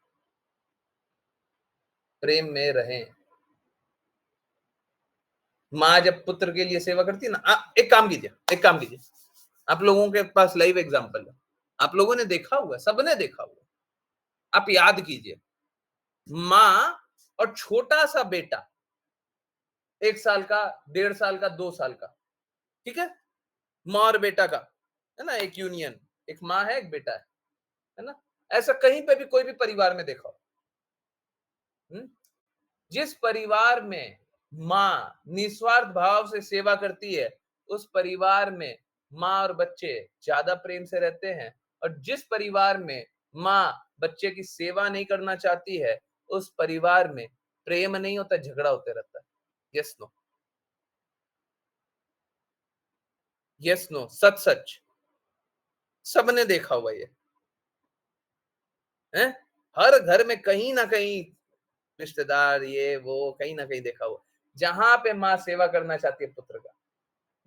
प्रेम में रहें। माँ जब पुत्र के लिए सेवा करती है ना, एक काम कीजिए, एक काम कीजिए। आप लोगों के पास लाइव एग्जांपल है। आप लोगों ने देखा हुआ है, सबने देखा हुआ है। आप याद कीजिए, माँ और छोटा-सा बेटा, 1 साल का, 1.5 साल का, 2 साल का, ठीक है? माँ और बेटा का, है ना? एक यूनियन, एक माँ है, एक बेटा है ना? ऐसा कहीं पे भी कोई भी परिवार में देखा हो। हुँ? जिस परिवार में माँ निस्वार्थ भाव से सेवा करती है, उस परिवार में माँ और बच्चे ज़्यादा प्रेम से रहते हैं और जिस परिवार में माँ बच्चे की सेवा नहीं करना चाहती है, उस परिवार में प्रेम नहीं होता, झगड़ा होते रहता है। यस नो, यस नो, सच सच, सबने देखा हुआ ये है। हर घर में कहीं ना कहीं रिश्तेदार, ये वो, कहीं ना कहीं देखा हुआ। जहां पे माँ सेवा करना चाहती है पुत्र का,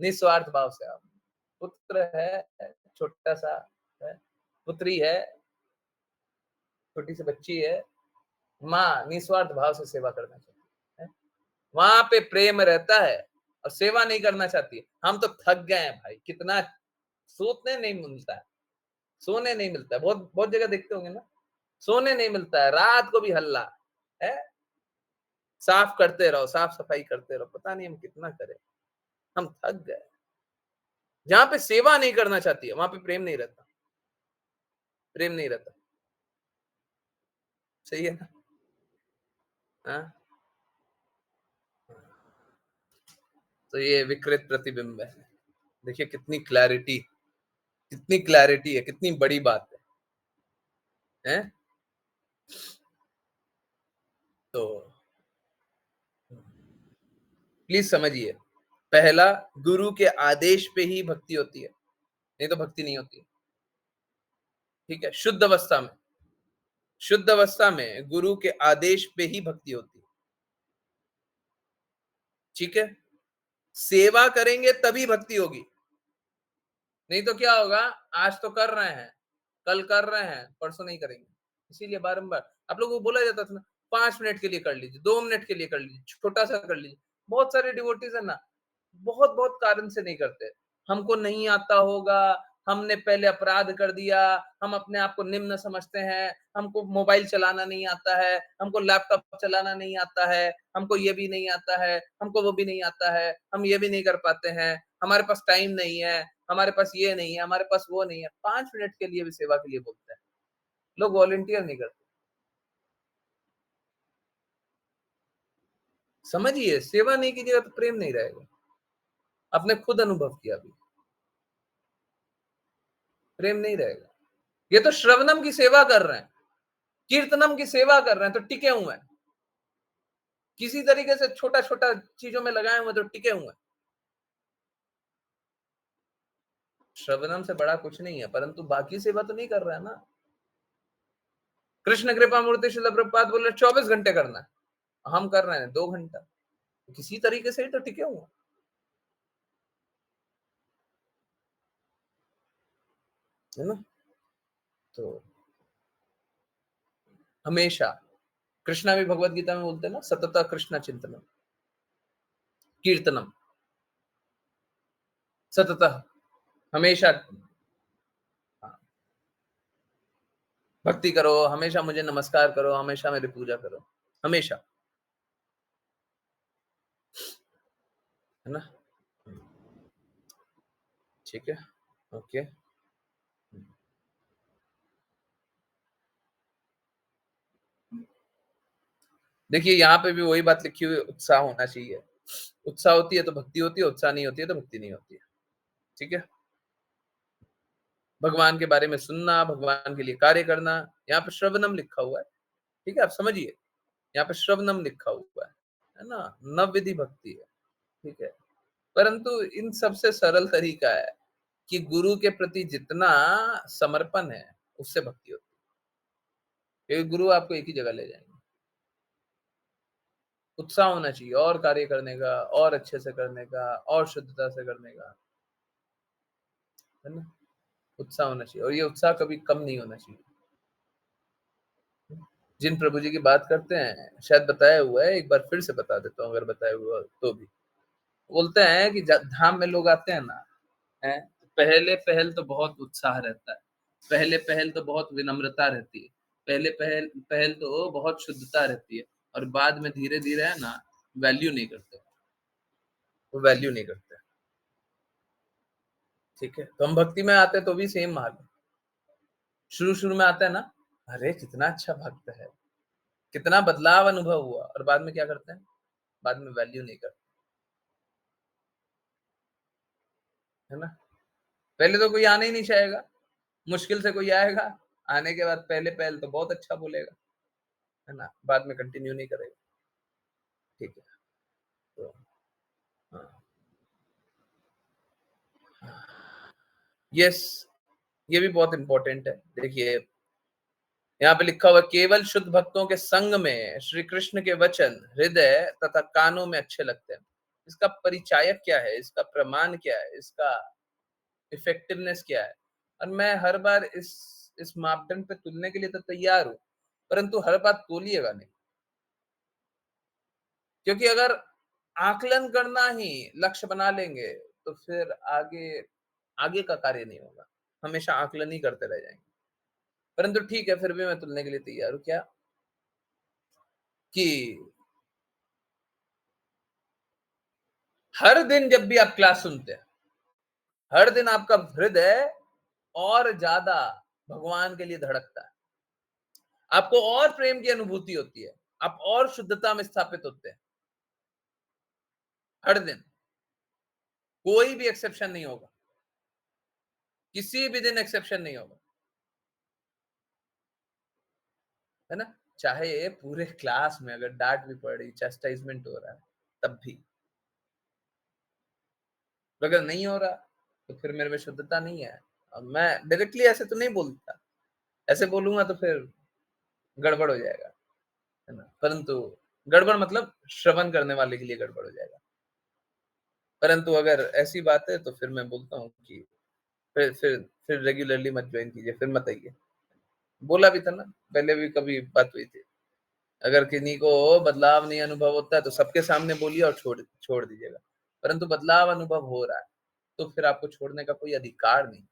निस्वार्थ भाव से, आप पुत्र है, छोटा सा है, पुत्री है, छोटी सी बच्ची है, माँ निस्वार्थ भाव से सेवा करना चाहती है, वहां पे प्रेम रहता है और सेवा नहीं करना चाहती है। हम तो थक गए हैं भाई, कितना सोने नहीं मिलता है, सोने नहीं मिलता है, बहुत बहुत जगह देखते होंगे ना, सोने नहीं मिलता है, रात को भी हल्ला है, साफ करते रहो, साफ सफाई करते रहो, पता नहीं हम कितना करें, हम थक गए। जहां पे सेवा नहीं करना चाहती है, वहां पे प्रेम नहीं रहता, प्रेम नहीं रहता। सही है ना? हाँ? तो ये विकृत प्रतिबिंब है। देखिए कितनी क्लैरिटी है, कितनी बड़ी बात है? तो प्लीज समझिए, पहला, गुरु के आदेश पे ही भक्ति होती है, नहीं तो भक्ति नहीं होती। ठीक है, शुद्ध अवस्था में गुरु के आदेश पे ही भक्ति होती है। ठीक है, सेवा करेंगे तभी भक्ति होगी, नहीं तो क्या होगा, आज तो कर रहे हैं, कल कर रहे हैं, परसों नहीं करेंगे। इसीलिए बारंबार आप लोगों को बोला जाता था ना, 5 मिनट के लिए कर लीजिए, 2 मिनट के लिए कर लीजिए, छोटा सा कर लीजिए। बहुत सारे डिवोटीज है ना, बहुत बहुत कारण से नहीं करते। हमको नहीं आता होगा, हमने पहले अपराध कर दिया, हम अपने आप को निम्न समझते हैं, हमको मोबाइल चलाना नहीं आता है, हमको लैपटॉप चलाना नहीं आता है, हमको ये भी नहीं आता है, हमको वो भी नहीं आता है, हम ये भी नहीं कर पाते हैं, हमारे पास टाइम नहीं है, हमारे पास ये नहीं है, हमारे पास वो नहीं है। 5 मिनट के लिए भी सेवा के लिए बोलते हैं, लोग वॉलंटियर नहीं करते। समझिए, सेवा नहीं कीजिएगा तो प्रेम नहीं रहेगा। आपने खुद अनुभव किया अभी, प्रेम नहीं रहेगा। ये तो श्रवणम की सेवा कर रहे हैं, कीर्तनम की सेवा कर रहे हैं, तो टिके हुए हैं, किसी तरीके से छोटा छोटा चीजों में लगाए हुए तो टिके हुए हैं। श्रवणम से बड़ा कुछ नहीं है, परंतु बाकी सेवा तो नहीं कर रहा है ना। कृष्ण कृपा मूर्ति श्रील प्रभुपाद बोल रहे 24 घंटे करना है, हम कर रहे हैं 2 घंटा, किसी तरीके से ही तो टिके हुए, है ना? तो हमेशा कृष्णा भी भगवत गीता में बोलते हैं ना, सतत कृष्ण चिंतनम, कीर्तनम, सतत, हमेशा, हाँ, भक्ति करो, हमेशा मुझे नमस्कार करो, हमेशा मेरी पूजा करो, हमेशा, है ना? ठीक है, ओके। देखिए यहाँ पे भी वही बात लिखी हुई है, उत्साह होना चाहिए। उत्साह होती है तो भक्ति होती है, उत्साह नहीं होती है तो भक्ति नहीं होती है। ठीक है, भगवान के बारे में सुनना, भगवान के लिए कार्य करना, यहाँ पे श्रवणम लिखा हुआ है। ठीक है, आप समझिए, यहाँ पे श्रवणम लिखा हुआ है ना, नवविधि भक्ति है। ठीक है, परंतु इन सबसे सरल तरीका है कि गुरु के प्रति जितना समर्पण है, उससे भक्ति होती है, क्योंकि गुरु आपको एक ही जगह ले जाएंगे। उत्साह होना चाहिए और कार्य करने का, और अच्छे से करने का, और शुद्धता से करने का, है ना? उत्साह होना चाहिए, और ये उत्साह कभी कम नहीं होना चाहिए। जिन प्रभु जी की बात करते हैं, शायद बताया हुआ है, एक बार फिर से बता देता हूँ अगर बताया हुआ तो भी। बोलते हैं कि धाम में लोग आते हैं ना, है, पहले पहल तो बहुत उत्साह रहता है, पहले पहल तो बहुत विनम्रता रहती है, पहले पहल पहल तो बहुत शुद्धता रहती है, और बाद में धीरे धीरे है ना, वैल्यू नहीं करते, वो वैल्यू नहीं करते। ठीक है, तो हम भक्ति में आते हैं तो भी सेम हाल है। शुरू शुरू में आता है ना, अरे कितना अच्छा भक्त है, कितना बदलाव अनुभव हुआ, और बाद में क्या करते हैं, बाद में वैल्यू नहीं करते, है ना? पहले तो कोई आने ही नहीं चाहेगा, मुश्किल से कोई आएगा, आने के बाद पहले पहल तो बहुत अच्छा बोलेगा, है ना, बाद में कंटिन्यू नहीं करेगा। ठीक है, तो हाँ, यस, ये भी बहुत इंपॉर्टेंट है। देखिए, यहाँ पे लिखा हुआ है, केवल शुद्ध भक्तों के संग में श्री कृष्ण के वचन हृदय तथा कानों में अच्छे लगते हैं। इसका परिचायक क्या है? इसका प्रमाण क्या है? इसका इफेक्टिवनेस क्या है? और मैं हर बार इस मापदंड पे तुलने के लिए तो तैयार हूँ, परंतु हर बात तोलिएगा नहीं। क्योंकि अगर आकलन करना ही लक्ष्य बना लेंगे, तो फिर आगे आगे का कार्य नहीं होगा। हमेशा आकलन ही करते रह जाएँगे। परंतु ठीक है, फिर भी मैं तुलने के लिए तैयार हूँ। क्या? कि हर दिन जब भी आप क्लास सुनते हैं, हर दिन आपका हृदय और ज़्यादा भगवान के लिए धड़कता है। आपको और प्रेम की अनुभूति होती है। आप और शुद्धता में स्थापित होते हैं। हर दिन। कोई भी एक्सेप्शन नहीं होगा। किसी भी दिन एक्सेप्शन नहीं होगा। है ना? चाहे पूरे क्लास में अगर डाँट भी पड़ रही, चैस्टाइज़मेंट हो रहा है, तब भी। अगर नहीं हो रहा, तो फिर मेरे में शुद्धता नहीं है। अब मैं डायरेक्टली ऐसे तो नहीं बोलता। ऐसे बोलूँगा तो फिर गड़बड़ हो जाएगा, है ना? परंतु गड़बड़ मतलब श्रवण करने वाले के लिए गड़बड़ हो जाएगा। परंतु अगर ऐसी बात है तो फिर मैं बोलता हूँ कि फिर रेगुलरली मत जॉइन कीजिए, फिर मत आइए। बोला भी था ना, पहले भी कभी बात हुई थी। अगर किन्हीं को बदलाव नहीं अनुभव होता है तो सबके सामने बोलिए और छोड़ छोड़ दीजिएगा। परंतु बदलाव अनुभव हो रहा है, तो फिर आपको छोड़ने का कोई अधिकार नहीं,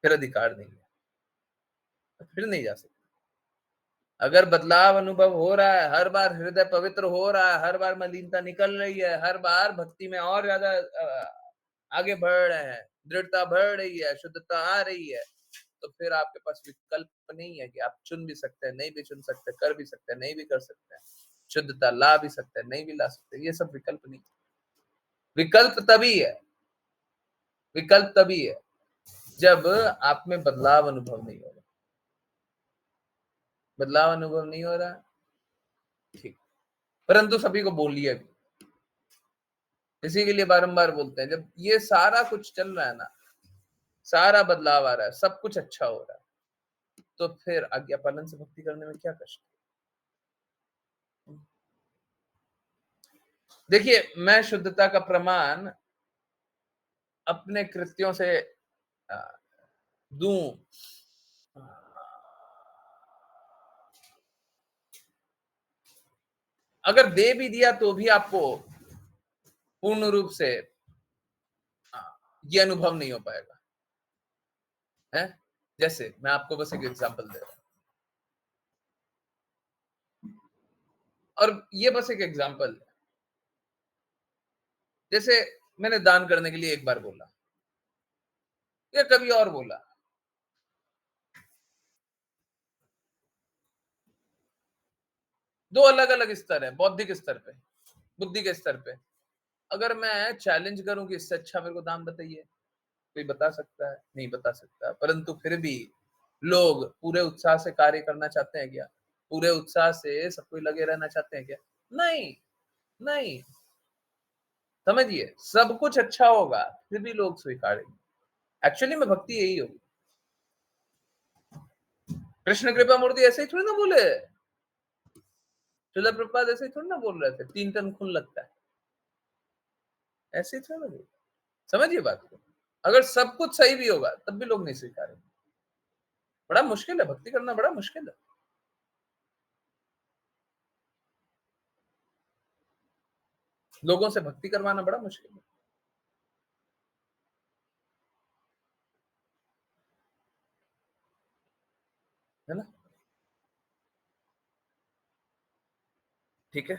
फिर अधिकार नहीं है, तो फिर नहीं जा सकते। अगर बदलाव अनुभव हो रहा है, हर बार हृदय पवित्र हो रहा है, हर बार मलिनता निकल रही है, हर बार भक्ति में और ज़्यादा आगे बढ़ रहे हैं, दृढ़ता बढ़ रही है, शुद्धता आ रही है, तो फिर आपके पास विकल्प नहीं है कि आप चुन भी सकते हैं, नहीं भी चुन सकते, कर भी सकते हैं, नहीं भी कर सकते हैं। शुद्धता ला भी सकते हैं, नहीं भी ला सकते। ये सब विकल्प नहीं। विकल्प तभी है, विकल्प तभी है, जब आप में बदलाव अनुभव नहीं हो रहा। बदलाव अनुभव नहीं हो रहा, ठीक। परंतु सभी को बोलिए भी। इसी के लिए बारंबार बोलते हैं, जब ये सारा कुछ चल रहा है ना, सारा बदलाव आ रहा है, सब कुछ अच्छा हो रहा है, तो फिर आज्ञा पालन से भक्ति करने में क्या कष्ट? देखिए, मैं शुद्धता का प्रमाण अपने कृत्यों से अ, दूं, अगर दे भी दिया तो भी आपको पूर्ण रूप से अ, ये अनुभव नहीं हो पाएगा, है? जैसे मैं आपको बस एक एग्जांपल दे रहा हूँ, और ये बस एक एग्जांपल है। जैसे मैंने दान करने के लिए एक बार बोला, या कभी और बोला, 2 अलग-अलग स्तर है, बौद्धिक स्तर पे, बुद्धि के स्तर पे। अगर मैं चैलेंज करूँ कि इससे अच्छा मेरे को दान बताइए, कोई बता सकता है? नहीं बता सकता। परंतु फिर भी लोग पूरे उत्साह से कार्य करना चाहते हैं क्या? पूरे उत्साह से सब कोई लगे रहना चाहते हैं क्या? नहीं, नहीं। समझिए, सब कुछ अच्छा होगा, फिर भी लोग स्वीकारेंगे। एक्चुअली में भक्ति यही होगी। कृष्ण कृपा मूर्ति ऐसे ही थोड़ी ना बोले। श्रील प्रभुपाद ऐसे ही थोड़ी ना बोल रहे थे, 3 टन खून लगता है। ऐसे ही थोड़ी ना बोले। समझिए बात को। अगर सब कुछ सही भी होगा, तब भी लोग नहीं स्वीकारेंगे। बड़ा मुश्किल है, भक्ति करना बड़ा मुश्किल है। लोगों से भक्ति करवाना बड़ा मुश्किल है ना? ठीक है?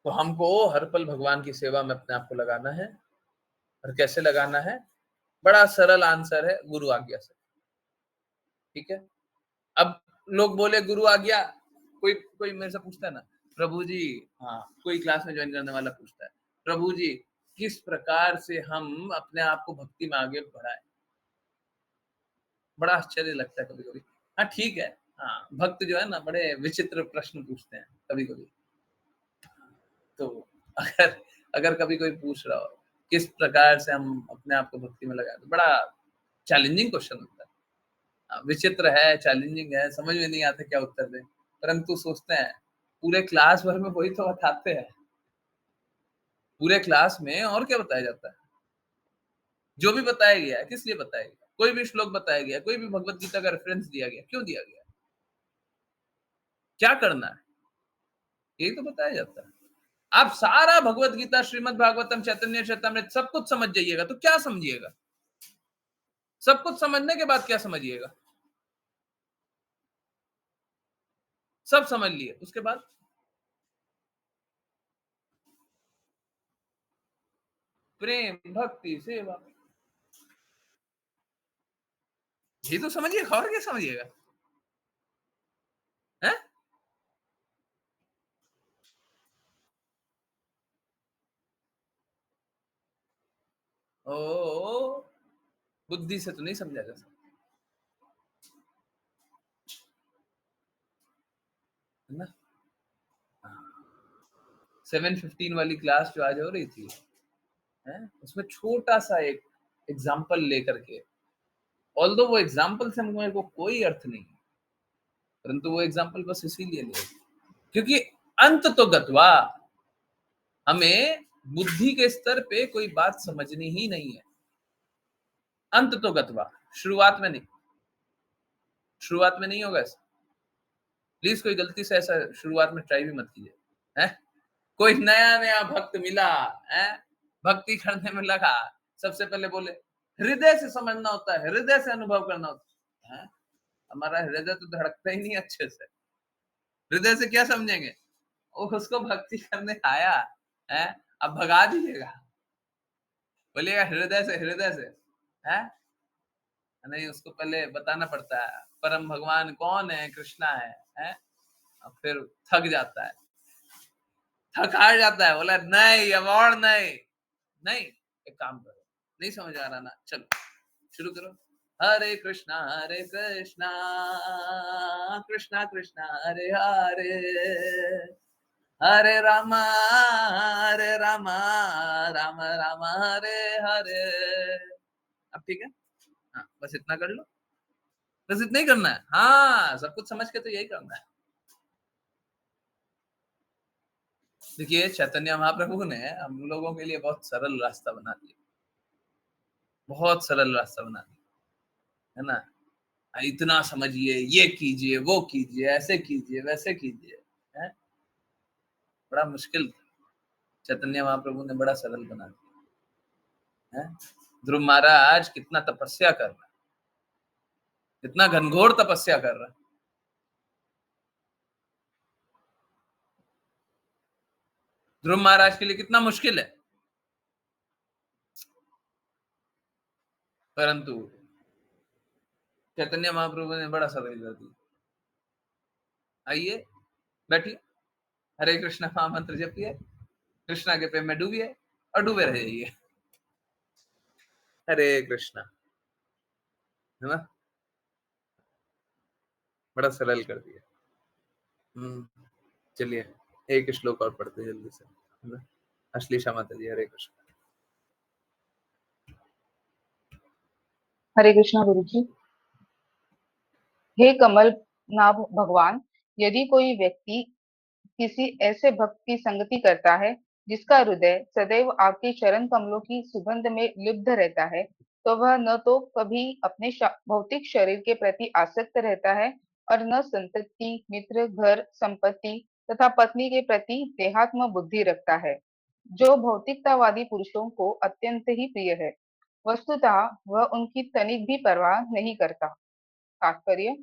तो हमको हर पल भगवान की सेवा में अपने आप को लगाना है। और कैसे लगाना है? बड़ा सरल आंसर है, गुरु आज्ञा से। ठीक है? अब लोग बोले गुरु आज्ञा, कोई कोई मेरे से पूछता है ना, प्रभु जी, हाँ, कोई क्लास में ज्वाइन करने वाला पूछता है, प्रभु जी, किस प्रकार से हम अपने आप को भक्ति में आगे बढ़ाएं? बड़ा आश्चर्य लगता है कभी कभी। हाँ ठीक है। हाँ, भक्त जो है ना, बड़े विचित्र प्रश्न पूछते हैं कभी कभी। तो अगर अगर कभी कोई पूछ रहा हो किस प्रकार से हम अपने आप को भक्ति में लगाएं, तो बड़ा चैलेंजिंग क्वेश्चन होता है। विचित्र है, चैलेंजिंग है, समझ में नहीं आता क्या उत्तर दें। परंतु सोचते हैं, पूरे क्लास भर में वही तो बताते हैं। पूरे क्लास में और क्या बताया जाता है? जो भी बताया गया है, किस लिए बताया गया? कोई भी श्लोक बताया गया, कोई भी भगवत गीता का रेफरेंस दिया गया, क्यों दिया गया? क्या करना है? यही तो बताया जाता है। आप सारा भगवत गीता, श्रीमद् भागवतम, चैतन्य चरितमृत सब कुछ समझ जाइएगा, तो क्या समझिएगा? सब कुछ समझने के बाद क्या समझिएगा? सब समझ लिए, उसके बाद प्रेम, भक्ति, सेवा, ये तो समझिएगा और क्या समझिएगा? हैं? ओ, बुद्धि से तो नहीं समझा जा सकता, है ना? 7:15 वाली क्लास जो आज हो रही थी, हैं? उसमें छोटा-सा एक एग्ज़ाम्पल लेकर के, ऑल्दो वो एग्ज़ाम्पल से मेरे को कोई अर्थ नहीं है, परंतु वो एग्ज़ाम्पल बस इसीलिए लिया क्योंकि अंत तो गत्वा हमें बुद्धि के स्तर पे कोई बात समझनी ही नहीं है। अंत तो गत्वा, शुरुआत में नहीं। शुरुआत में नहीं होगा ऐसा। प्लीज़ कोई गलती से ऐसा शुरुआत में ट्राई भी मत कीजिए, हैं? कोई नया-नया भक्त मिला, हैं? भक्ति करने में लगा, सबसे पहले बोले, हृदय से समझना होता है, हृदय से अनुभव करना होता है, हैं? हमारा हृदय तो धड़कता ही नहीं अच्छे से। हृदय से क्या समझेंगे? वो उसको भक्ति करने आया, हैं? अब भगा दीजिएगा। बोलिएगा हृदय से, हैं? नहीं, उसको पहले बताना पड़ता है, परम भगवान कौन है? कृष्णा है, हैं? और फिर थक जाता है, थक हार जाता है, बोला नहीं अब और नहीं, नहीं, एक काम करो, नहीं समझ आ रहा ना, चलो शुरू करो। हरे कृष्णा कृष्णा कृष्णा कृष्णा हरे हरे, हरे रामा राम राम हरे हरे। अब ठीक है, हाँ बस इतना कर लो, बस इतना ही करना है। हाँ, सब कुछ समझ के तो यही करना है। देखिए चैतन्य महाप्रभु ने हम लोगों के लिए बहुत सरल रास्ता बना दिया, बहुत सरल रास्ता बना दिया, है ना? इतना समझिए, ये कीजिए, वो कीजिए, ऐसे कीजिए, वैसे कीजिए, हैं? बड़ा मुश्किल था। चैतन्य महाप्रभु ने बड़ा सरल बना दिया, हैं? ध्रुव महाराज कितना तपस्या कर रहा है, कितना घनघोर तपस्या कर रहा है। ध्रुव महाराज के लिए कितना मुश्किल है, परंतु चैतन्य महाप्रभु ने बड़ा सरल कर दिया। आइए, बैठिए, हरे कृष्णा महामंत्र जपिए, कृष्णा के प्रेम में डूबिए और डूबे रह जाइए। हरे कृष्णा, है ना? बड़ा सरल कर दिया। चलिए एक श्लोक और पढ़ते हैं जल्दी से, है ना? अश्लीषा माता जी, हरे कृष्ण। हरे कृष्णा गुरु जी। हे कमल नाभ भगवान, यदि कोई व्यक्ति किसी ऐसे भक्त की संगति करता है जिसका हृदय सदैव आपके चरण कमलों की सुगंध में लुब्ध रहता है, तो वह न तो कभी अपने भौतिक शरीर के प्रति आसक्त रहता है और न संतति, मित्र, घर, संपत्ति तथा पत्नी के प्रति देहात्म बुद्धि रखता है, जो भौतिकतावादी पुरुषों को अत्यंत ही प्रिय है। वस्तुतः वह उनकी तनिक भी परवाह नहीं करता। तात्पर्य: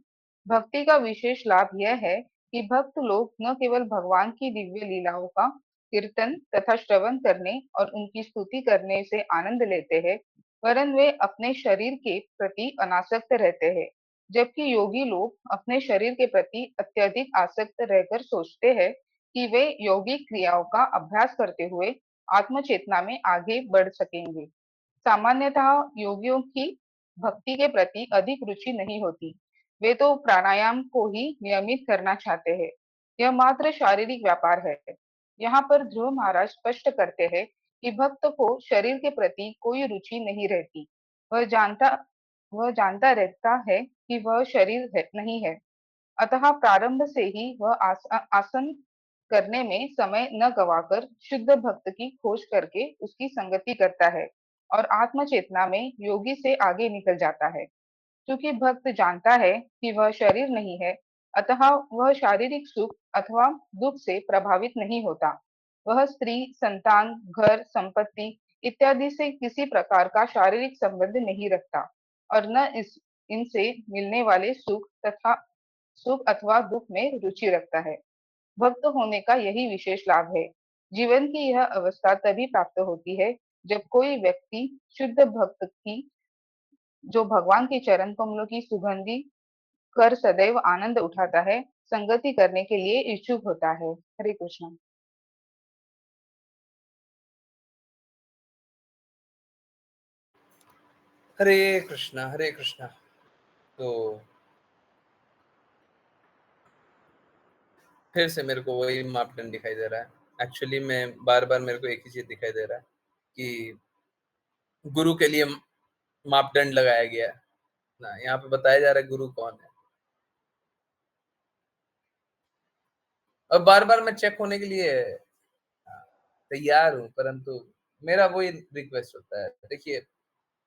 भक्ति का विशेष लाभ यह है कि भक्त लोग न केवल भगवान की दिव्य लीलाओं का कीर्तन तथा श्रवण करने और उनकी स्तुति करने से आनंद लेते हैं, वरन वे अपने शरीर के प्रति अनासक्त रहते हैं। जबकि योगी लोग अपने शरीर के प्रति अत्यधिक आसक्त रहकर सोचते हैं कि वे यौगिक क्रियाओं का अभ्यास करते हुए आत्म चेतना में आगे बढ़ सकेंगे। सामान्यतः योगियों की भक्ति के प्रति अधिक रुचि नहीं होती। वे तो प्राणायाम को ही नियमित करना चाहते हैं। यह मात्र शारीरिक व्यापार है। यहाँ पर ध्रुव महाराज स्पष्ट करते हैं कि भक्त को शरीर के प्रति कोई रुचि नहीं रहती। वह जानता वह जानता रहता है कि वह शरीर नहीं है। अतः प्रारंभ से ही वह आसन करने में समय न गवाकर शुद्ध भक्त की खोज करके उसकी संगति करता है और आत्म चेतना में योगी से आगे निकल जाता है। क्योंकि भक्त जानता है कि वह शरीर नहीं है, अतः वह शारीरिक सुख अथवा दुख से प्रभावित नहीं होता। वह स्त्री, संतान, घर, संपत्ति इत्यादि से किसी प्रकार का शारीरिक संबंध नहीं रखता और न इनसे मिलने वाले सुख अथवा दुख में रुचि रखता है। भक्त होने का यही विशेष लाभ है। जीवन की यह अवस्था तभी प्राप्त होती है जब कोई व्यक्ति शुद्ध भक्त की, जो भगवान के चरण कमलों की सुगंधी कर सदैव आनंद उठाता है, संगति करने के लिए इच्छुक होता है। हरे कृष्ण। हरे कृष्णा, हरे कृष्णा। तो फिर से मेरे को वही मापदंड दिखाई दे रहा है। एक्चुअली में बार बार मेरे को एक ही चीज दिखाई दे रहा है कि गुरु के लिए मापदंड लगाया गया है ना। यहाँ पे बताया जा रहा है गुरु कौन है, और बार बार मैं चेक होने के लिए तैयार हूँ, परंतु मेरा वही रिक्वेस्ट होता है, देखिए,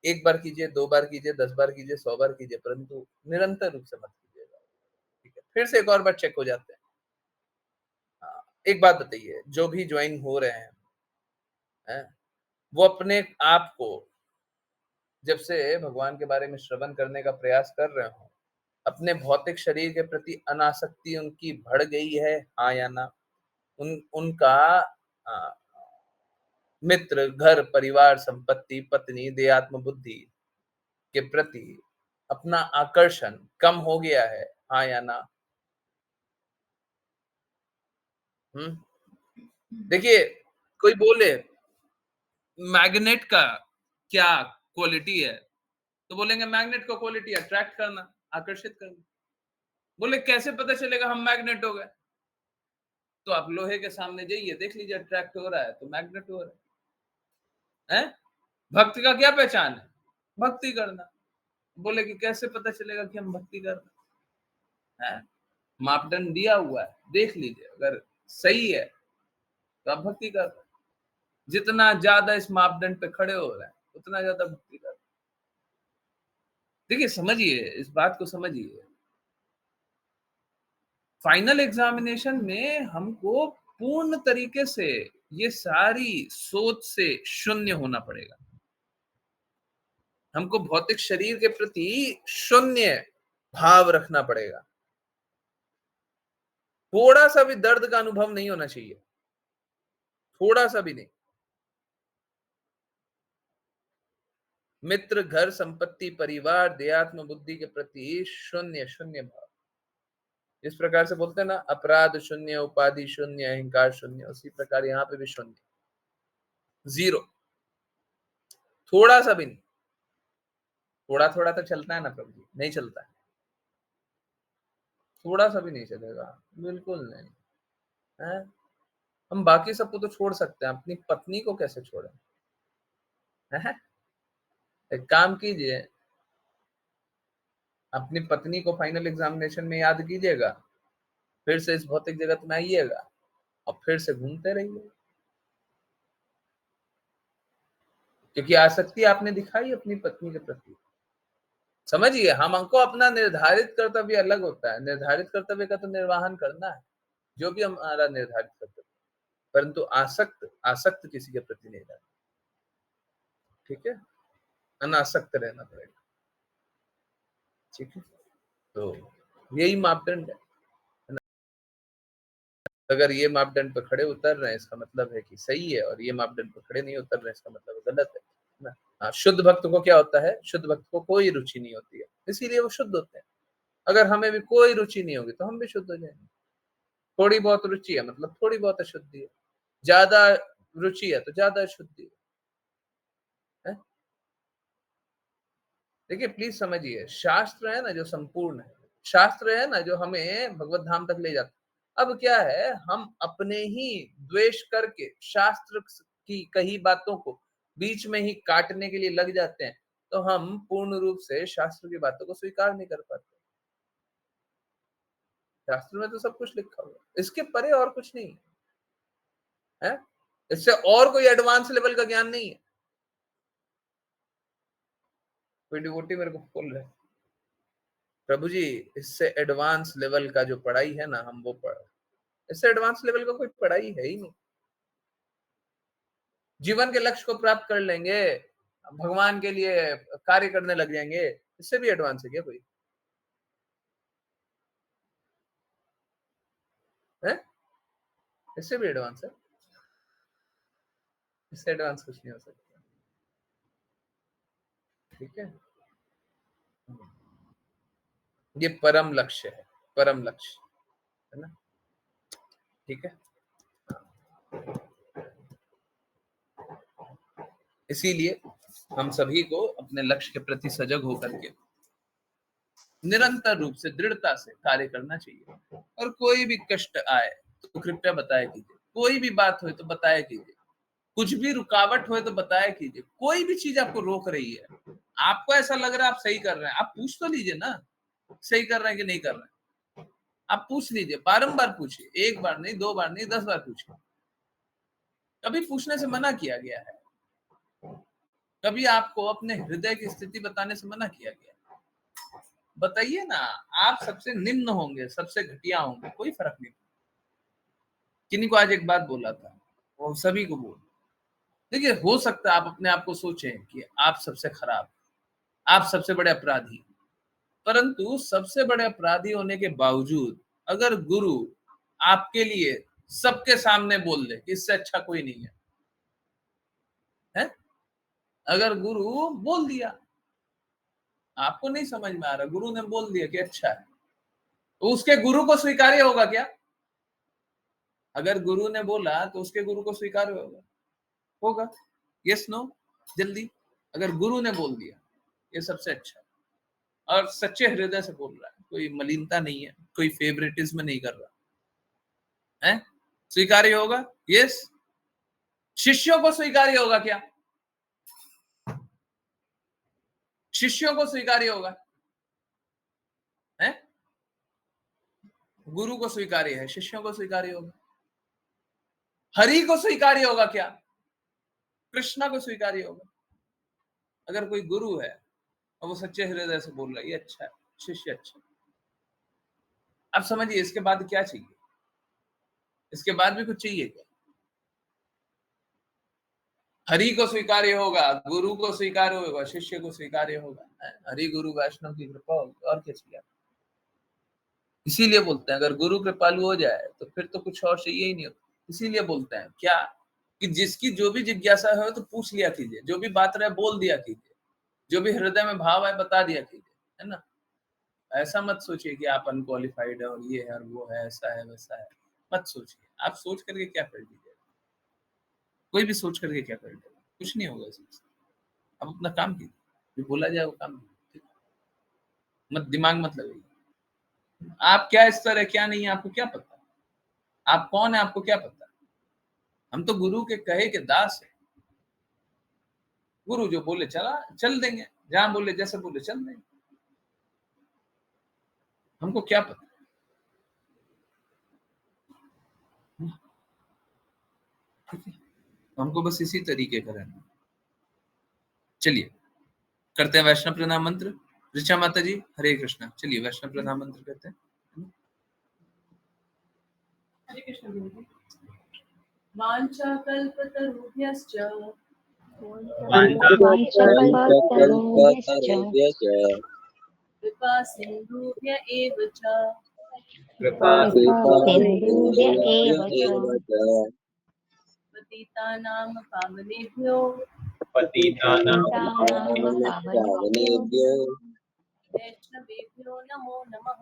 एक बार कीजिए, 2 बार कीजिए, 10 बार कीजिए, 100 बार कीजिए, परंतु निरंतर रूप से मत कीजिएगा। ठीक है, फिर से एक और बार चेक हो जाते हैं। एक बात बताइए, जो भी ज्वाइन हो रहे हैं, वो अपने आप को जब से भगवान के बारे में श्रवण करने का प्रयास कर रहे हो, अपने भौतिक शरीर के प्रति अनासक्ति उनकी बढ़ गई है, हाँ या ना? उनका मित्र, घर, परिवार, संपत्ति, पत्नी, देहात्म बुद्धि के प्रति अपना आकर्षण कम हो गया है, हाँ या ना? देखिए, कोई बोले मैग्नेट का क्या क्वालिटी है, तो बोलेंगे मैग्नेट का क्वालिटी अट्रैक्ट करना, आकर्षित करना। बोले कैसे पता चलेगा हम मैग्नेट हो गए? तो आप लोहे के सामने जाइए, देख लीजिए अट्रैक्ट हो रहा है तो मैग्नेट हो रहा है। भक्ति का क्या पहचान है? भक्ति करना। बोले कि कैसे पता चलेगा कि हम भक्ति कर रहे हैं? मापदंड दिया हुआ है, देख लीजिए, अगर सही है तो आप भक्ति कर रहे हैं। जितना ज्यादा इस मापदंड पे खड़े हो रहे हैं, उतना ज्यादा भक्ति कर रहे हैं। देखिए, समझिए, इस बात को समझिए। फाइनल एग्जामिनेशन में हमको पूर्ण तरीके से ये सारी सोच से शून्य होना पड़ेगा। हमको भौतिक शरीर के प्रति शून्य भाव रखना पड़ेगा। थोड़ा सा भी दर्द का अनुभव नहीं होना चाहिए, थोड़ा सा भी नहीं। मित्र, घर, संपत्ति, परिवार, देहात्म बुद्धि के प्रति शून्य शून्य भाव। इस प्रकार से बोलते हैं ना, अपराध शून्य, उपाधि शून्य, अहंकार शून्य, उसी प्रकार यहाँ पे भी शून्य, जीरो, थोड़ा सा भी नहीं। थोड़ा थोड़ा तो चलता है ना प्रभु जी, नहीं चलता है, थोड़ा सा भी नहीं चलेगा, बिल्कुल नहीं है। हम बाकी सबको तो छोड़ सकते हैं, अपनी पत्नी को कैसे छोड़ें? है? एक काम कीजिए, अपनी पत्नी को फाइनल एग्जामिनेशन में याद कीजिएगा, फिर से इस भौतिक जगत में आइएगा और फिर से घूमते रहिए, क्योंकि आसक्ति आपने दिखाई अपनी पत्नी के प्रति। समझिए, हमको अपना निर्धारित कर्तव्य अलग होता है, निर्धारित कर्तव्य का तो निर्वहन करना है, जो भी हमारा निर्धारित कर्तव्य, परंतु आसक्त आसक्त किसी के प्रति नहीं रहना। ठीक है, अनासक्त रहना पड़ेगा। ठीक है, तो यही मापदंड है ना? अगर ये मापदंड पर खड़े उतर रहे हैं, इसका मतलब है कि सही है, और ये मापदंड पर खड़े नहीं उतर रहे हैं, इसका मतलब गलत है ना। शुद्ध भक्त को क्या होता है? शुद्ध भक्त को कोई रुचि नहीं होती है, इसीलिए वो शुद्ध होते हैं। अगर हमें भी कोई रुचि नहीं होगी तो हम भी शुद्ध हो जाएंगे। थोड़ी बहुत रुचि है मतलब थोड़ी बहुत अशुद्धि है, ज्यादा रुचि है तो ज्यादा अशुद्धि है। देखिए, प्लीज समझिए, शास्त्र है ना जो संपूर्ण है, शास्त्र है ना जो हमें भगवत धाम तक ले जाता है, अब क्या है, हम अपने ही द्वेष करके शास्त्र की कही बातों को बीच में ही काटने के लिए लग जाते हैं, तो हम पूर्ण रूप से शास्त्र की बातों को स्वीकार नहीं कर पाते। शास्त्र में तो सब कुछ लिखा हुआ है, इसके परे और कुछ नहीं है, इससे और कोई एडवांस लेवल का ज्ञान नहीं है। कोई डिवोटी मेरे को बोल रहे, प्रभु जी इससे एडवांस लेवल का जो पढ़ाई है ना, हम वो पढ़, इससे एडवांस लेवल का कोई पढ़ाई है ही नहीं। जीवन के लक्ष्य को प्राप्त कर लेंगे, भगवान के लिए कार्य करने लग जाएंगे, इससे भी एडवांस है क्या कोई? है? इससे भी एडवांस है? इससे एडवांस कुछ नहीं हो सकता। ठीक है, ये परम लक्ष्य है, परम लक्ष्य है ना। ठीक है, इसीलिए हम सभी को अपने लक्ष्य के प्रति सजग होकर के निरंतर रूप से दृढ़ता से कार्य करना चाहिए। और कोई भी कष्ट आए तो कृपया बताया कीजिए, कोई भी बात हो तो बताया कीजिए, कुछ भी रुकावट हो तो बताया कीजिए। कोई भी चीज आपको रोक रही है, आपको ऐसा लग रहा है आप सही कर रहे हैं, आप पूछ तो लीजिए ना, सही कर रहे हैं कि नहीं कर रहे हैं। आप पूछ लीजिए, बारंबार पूछिए, एक बार नहीं, 2 बार नहीं, 10 बार पूछिए। कभी पूछने से मना किया गया है? कभी आपको अपने हृदय की स्थिति बताने से मना किया गया? बताइए ना। आप सबसे निम्न होंगे, सबसे घटिया होंगे, कोई फर्क नहीं। किन्हीं को आज एक बात बोला था, वो सभी को बोल, देखिए हो सकता है आप अपने आप को सोचें कि आप सबसे खराब, आप सबसे बड़े अपराधी, परंतु सबसे बड़े अपराधी होने के बावजूद अगर गुरु आपके लिए सबके सामने बोल दे कि इससे अच्छा कोई नहीं है, है? अगर गुरु बोल दिया, आपको नहीं समझ में आ रहा, गुरु ने बोल दिया कि अच्छा है, तो उसके गुरु को स्वीकार्य होगा क्या? अगर गुरु ने बोला तो उसके गुरु को स्वीकार्य होगा? होगा? Yes no? जल्दी। अगर गुरु ने बोल दिया ये सबसे अच्छा और सच्चे हृदय से बोल रहा है, कोई मलिनता नहीं है, कोई फेवरेटिज्म नहीं कर रहा है, स्वीकार्य होगा? यस। शिष्यों को स्वीकार्य होगा क्या? शिष्यों को स्वीकार्य होगा है? गुरु को स्वीकार्य है, शिष्यों को स्वीकार्य होगा। हरि को स्वीकार्य होगा क्या? कृष्णा को स्वीकार्य होगा। अगर कोई गुरु है और वो सच्चे हृदय से बोल रहा है ये अच्छा है, शिष्य अच्छा। अब समझिए इसके बाद क्या चाहिए? इसके बाद भी कुछ चाहिए क्या? हरि को स्वीकार्य होगा, गुरु को स्वीकार्य होगा, शिष्य को स्वीकार्य होगा, हरि गुरु वैष्णव की कृपा होगी, और क्या चाहिए? इसीलिए बोलते हैं अगर गुरु कृपालु हो जाए तो फिर तो कुछ और चाहिए ही नहीं होता। इसीलिए बोलते हैं क्या कि जिसकी जो भी जिज्ञासा है तो पूछ लिया कीजिए, जो भी बात रहे बोल दिया कीजिए, जो भी हृदय में भाव है बता दिया कीजिए, है ना। ऐसा मत सोचिए कि आप अनक्वालिफाइड है और ये है और वो है, ऐसा है वैसा है, मत सोचिए। आप सोच करके क्या कर लीजिए? कोई भी सोच करके क्या कर लेगा? कुछ नहीं होगा इसमें। आप अपना काम कीजिए, जो बोला जाए वो काम कीजिए, मत दिमाग मत लगाइए। आप क्या स्तर है क्या नहीं है आपको क्या पता? आप कौन है आपको क्या पता? हम तो गुरु के कहे के दास है। गुरु जो बोले चला चल देंगे, जहां बोले जैसे बोले चल देंगे, हमको क्या पता? ठीक है, हमको बस इसी तरीके का रहना। चलिए करते हैं वैष्णव प्रणाम मंत्र। ऋचा माता जी हरे कृष्णा। चलिए वैष्णव प्रणाम मंत्र करते हैं। हरे कृष्ण। वाञ्छाकल्पतरुभ्यश्च कृपा सिन्धुभ्य एव च पतितानां पावनेभ्यो वैष्णवेभ्यो नमो नमः।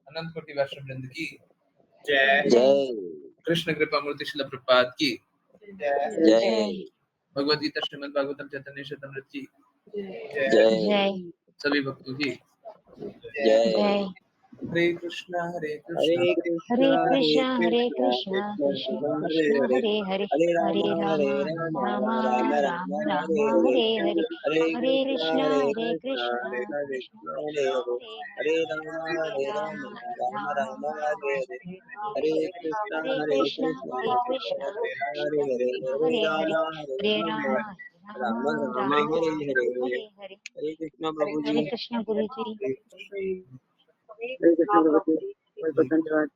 अनंत कोटि वैष्णव वृंद की जय। कृष्ण कृपा मूर्ति शिला प्रपात की जय। भगवद गीता श्रीमद् भागवतम चैतन्य चैतन्य की जय। सभी भक्तों की जय जय। हरे कृष्णा हरे हरे कृष्णा कृष्णा हरे कृष्णा कृष्ण कृष्ण हरे कृष्ण हरे हरे हरे हरे हरे राम राम राम राम राम राम राम हरे हरे हरे हरे हरे हरे कृष्णा हरे हरे कृष्णा कृष्णा हरे कृष्ण कृष्णा हरे कृष्ण हरे हरे हरे हरे राम राम राम राम राम राम हरे हरे हरे हरे हरे कृष्णा हरे हरे कृष्णा कृष्णा हरे कृष्णा हरे कृष्ण हरे कृष्ण हरे हरे हरे हरे हरे राम राम राम राम राम हरे राम हरे हरे हरे। हरे कृष्णा प्रभु जी। हरे कृष्णा गुरु जी। हरे कृष्णा प्रभु जी। कोई क्वेश्चन के बाद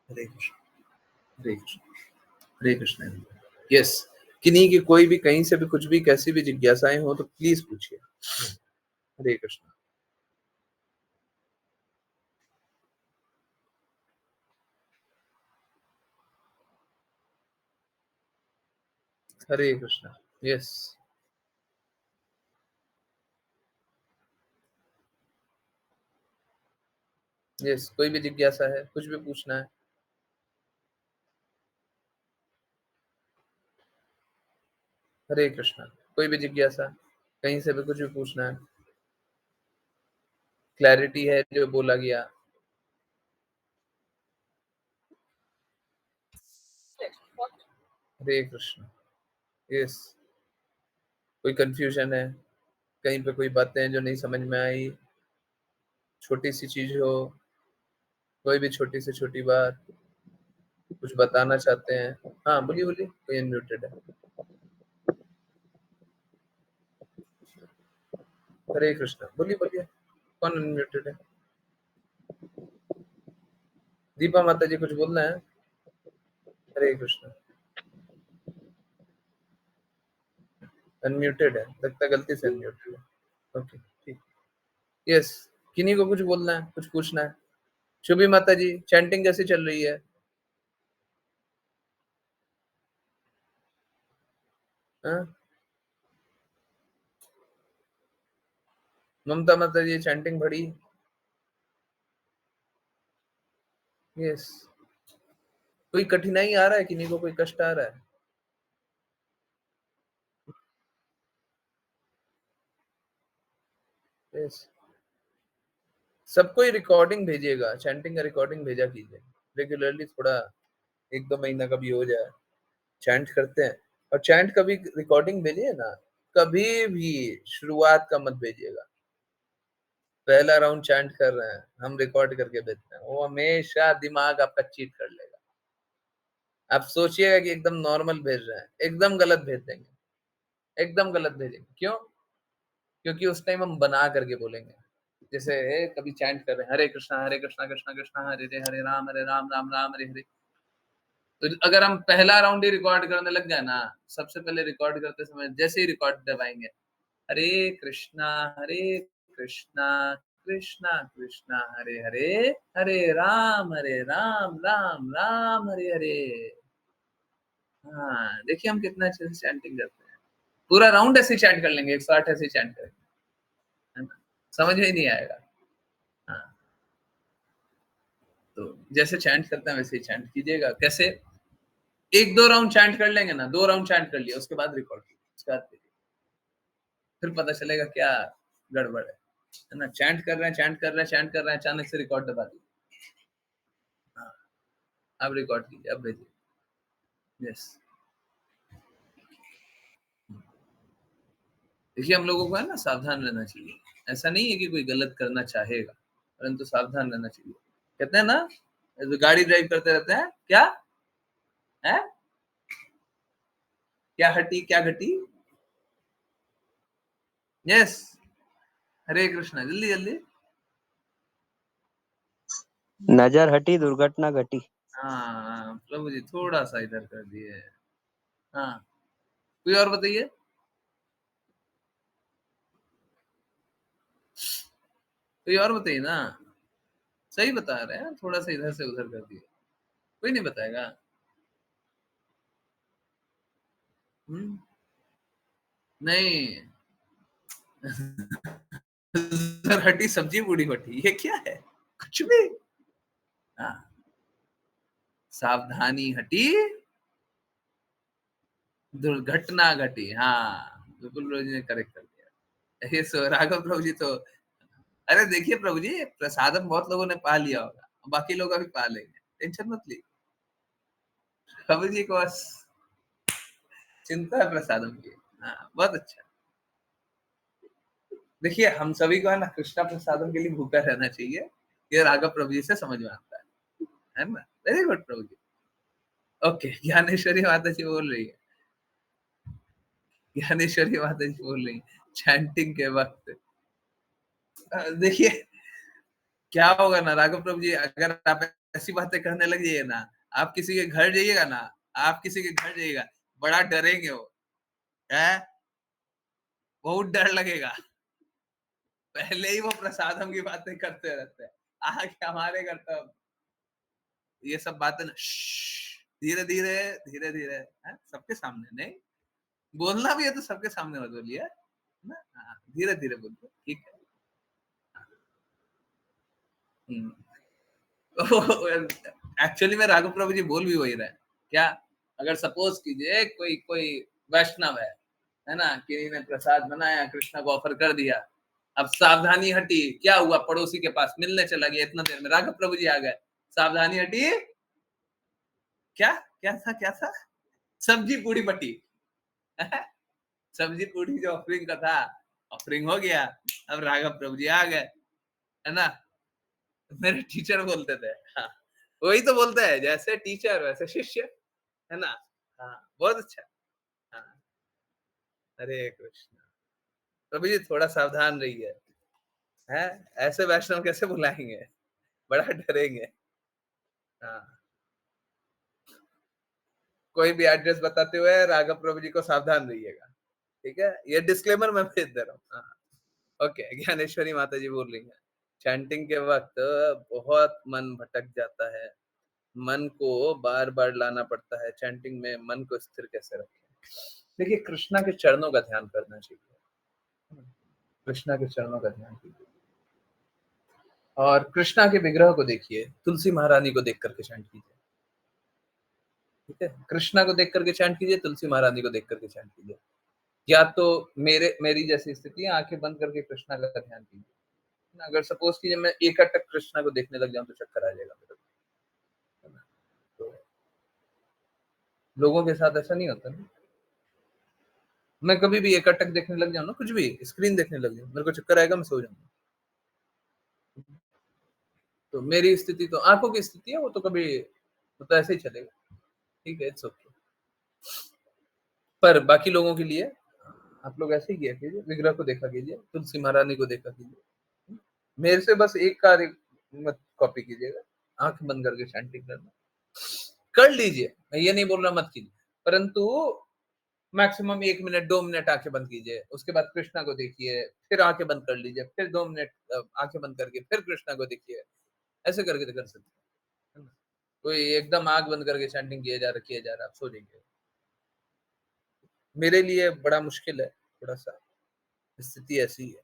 हरे कृष्ण हरे कृष्ण हरे कृष्ण। यस, किन्हीं की कोई भी कहीं से भी कुछ भी कैसी भी जिज्ञासाएं हो तो प्लीज पूछिए। हरे कृष्ण। हरे कृष्ण। यस यस, कोई भी जिज्ञासा है, कुछ भी पूछना है। हरे कृष्ण। कोई भी जिज्ञासा, कहीं से भी कुछ भी पूछना है। क्लैरिटी है जो बोला गया। हरे कृष्ण। यस, कोई कंफ्यूजन है, कहीं पे कोई बातें जो नहीं समझ में आई, छोटी सी चीज हो, कोई भी छोटी से छोटी बात कुछ बताना चाहते हैं, हाँ बोलिए बोलिए। कोई अनम्यूटेड है। हरे कृष्ण, बोलिए बोलिए। कौन अनम्यूटेड है? दीपा माता जी कुछ बोलना है? हरे कृष्ण। अनम्यूटेड है, लगता है गलती से अनम्यूटेड है। ओके ठीक। यस, किन्हीं को कुछ बोलना है, कुछ पूछना है? शुभी माता जी, चैंटिंग कैसी चल रही है? हाँ? ममता माता जी, चैंटिंग बड़ी? यस। कोई कठिनाई आ रहा है, किन्हीं को कोई कष्ट आ रहा है? यस। सबको ही रिकॉर्डिंग भेजिएगा, चैंटिंग का रिकॉर्डिंग भेजा कीजिए रेगुलरली। थोड़ा 1-2 महीना कभी हो जाए, चैंट करते हैं। और चैंट कभी रिकॉर्डिंग भेजिए ना, कभी भी शुरुआत का मत भेजिएगा। पहला राउंड चैंट कर रहे हैं, हम रिकॉर्ड करके भेजते हैं, वो हमेशा दिमाग आपका चीट कर लेगा। आप सोचिएगा कि एकदम नॉर्मल भेज रहे हैं, एकदम गलत भेज देंगे, एकदम गलत भेजेंगे। क्यों? क्योंकि उस टाइम हम बना करके बोलेंगे। जैसे कभी चैंट कर रहे हैं, हरे कृष्णा कृष्णा कृष्णा हरे राम राम राम हरे हरे। तो अगर हम पहला राउंड ही रिकॉर्ड करने लग गए ना, सबसे पहले रिकॉर्ड करते समय जैसे ही रिकॉर्ड दबाएंगे, हरे कृष्णा कृष्णा कृष्णा हरे हरे, हरे राम राम राम हरे हरे। हाँ, देखिए हम कितना अच्छे से चैंटिंग करते हैं। पूरा राउंड ऐसे चैंट कर लेंगे, 108 ऐसे चैंट करेंगे, है ना? समझ में ही नहीं आएगा। हाँ, तो जैसे चैंट करते हैं वैसे ही चैंट कीजिएगा। कैसे? 1-2 राउंड चैंट कर लेंगे ना, 2 राउंड चैंट कर लिया, उसके बाद रिकॉर्ड कीजिए, उसके बाद फिर पता चलेगा क्या गड़बड़ है ना? चैंट कर रहे हैं, चैंट कर रहे हैं, चैंट कर रहे हैं, अचानक से रिकॉर्ड दबा दिया। हाँ, अब रिकॉर्ड कीजिए, अब भेजिए। यस। देखिए हम लोगों को है ना सावधान रहना चाहिए। ऐसा नहीं है कि कोई गलत करना चाहेगा, परंतु सावधान रहना चाहिए। कहते हैं ना, गाड़ी ड्राइव करते रहते हैं, क्या है, क्या हटी क्या घटी? यस। हरे कृष्णा, जल्दी जल्दी। नजर हटी दुर्घटना घटी। हाँ प्रभु जी, थोड़ा सा इधर कर दिए। हाँ, कोई और बताइए। कोई और बताइए ना। सही बता रहे हैं, थोड़ा सा इधर से उधर कर दिए, कोई नहीं बताएगा। नहीं। नजर हटी सब्जी बूढ़ी भट्टी, ये क्या है? कुछ भी। हाँ, सावधानी हटी दुर्घटना घटी। हाँ, बिल्कुल रोज ने करेक्ट कर दिया। ये सो राघव प्रभु जी तो, अरे देखिए प्रभु जी, प्रसादम बहुत लोगों ने पा लिया होगा, बाकी लोग अभी पा लेंगे, टेंशन मत लीजिए। प्रभु जी को बस चिंता है प्रसादम की। हाँ, बहुत अच्छा। देखिए हम सभी को है ना कृष्णा प्रसादम के लिए भूखा रहना चाहिए, ये राघव प्रभु जी से समझ में आता है ना। वेरी गुड प्रभु जी। ओके, ज्ञानेश्वरी माता जी बोल रही है, ज्ञानेश्वरी माता जी बोल रही है चैंटिंग के वक्त। देखिए क्या होगा ना राघव प्रभु जी, अगर आप ऐसी बातें करने लग जाइए ना, आप किसी के घर जाइएगा ना, आप किसी के घर जाइएगा, बड़ा डरेंगे वो, है बहुत डर लगेगा। पहले ही वो प्रसादम की बातें करते रहते हैं, आके हमारे घर तब ये सब बातें ना धीरे धीरे धीरे धीरे, सबके सामने नहीं बोलना भी है तो सबके सामने मत बोलिए ना, धीरे धीरे बोलिए, ठीक है। एक्चुअली में राघव प्रभु जी बोल भी वही रहे क्या, अगर सपोज कीजिए कोई कोई वैष्णव है ना, किसी ने प्रसाद बनाया, कृष्णा को ऑफर कर दिया, अब सावधानी हटी, क्या हुआ, पड़ोसी के पास मिलने चला गया, इतना देर में राघव प्रभु जी आ गए, सावधानी हटी, क्या क्या था, क्या था, सब्जी पूरी बटी। सब्जी पूरी जो ऑफरिंग का था, ऑफरिंग हो गया, अब राघव प्रभु जी आ गए, है ना। मेरे टीचर बोलते थे, हाँ वही तो बोलते हैं, जैसे टीचर वैसे शिष्य, है ना। हाँ बहुत अच्छा। हाँ, हरे कृष्ण। प्रभु जी थोड़ा सावधान रहिए, है ऐसे वैष्णव कैसे बुलाएंगे, बड़ा डरेंगे। हाँ, कोई भी एड्रेस बताते हुए राघव प्रभु जी को सावधान रहिएगा, ठीक है, ये डिस्क्लेमर मैं भेज दे रहा हूँ। हाँ ओके, ज्ञानेश्वरी माता जी बोल रही है, चैंटिंग के वक्त बहुत मन भटक जाता है, मन को बार बार लाना पड़ता है, चैंटिंग में मन को स्थिर कैसे रखें। देखिए कृष्णा के चरणों का ध्यान करना चाहिए, कृष्णा के चरणों का ध्यान कीजिए, और कृष्णा के विग्रह को देखिए, तुलसी महारानी को देख करके चैंट कीजिए, ठीक है, कृष्णा को देख करके चैंट कीजिए, तुलसी महारानी को देख करके चैंट कीजिए, या तो मेरी जैसी स्थिति है, आंखें बंद करके कृष्णा का ध्यान कीजिए। अगर सपोज कीजिए मैं एकाटक कृष्णा को देखने लग जाऊं तो चक्कर आ जाएगा मेरे को, तो लोगों के साथ ऐसा नहीं होता ना, मैं कभी भी एकाटक देखने लग जाऊं ना, कुछ भी स्क्रीन देखने लग जाऊं, मेरे को चक्कर आएगा, मैं सो जाऊंगा। तो मेरी स्थिति तो आंखों की स्थिति है, वो तो कभी तो ऐसे ही चलेगा, ठीक है, इट्स ओके। पर बाकी लोगों के लिए आप लोग ऐसे ही किया कीजिए, विग्रह को देखा कीजिए, तुलसी महारानी को देखा कीजिए, मेरे से बस एक कार्य मत कॉपी कीजिएगा, आंख बंद करके चैंटिंग करना कर लीजिए, मैं ये नहीं बोल रहा मत कीजिए, परंतु मैक्सिमम 1 मिनट 2 मिनट आंखें बंद कीजिए, उसके बाद कृष्णा को देखिए, फिर आंखें बंद कर लीजिए, फिर 2 मिनट आंखें बंद करके फिर कृष्णा को देखिए, ऐसे करके कर सकते हैं। कोई एकदम आंख बंद करके चैंटिंग किया जा रहा आप सो जाएंगे, मेरे लिए बड़ा मुश्किल है, थोड़ा सा स्थिति ऐसी है,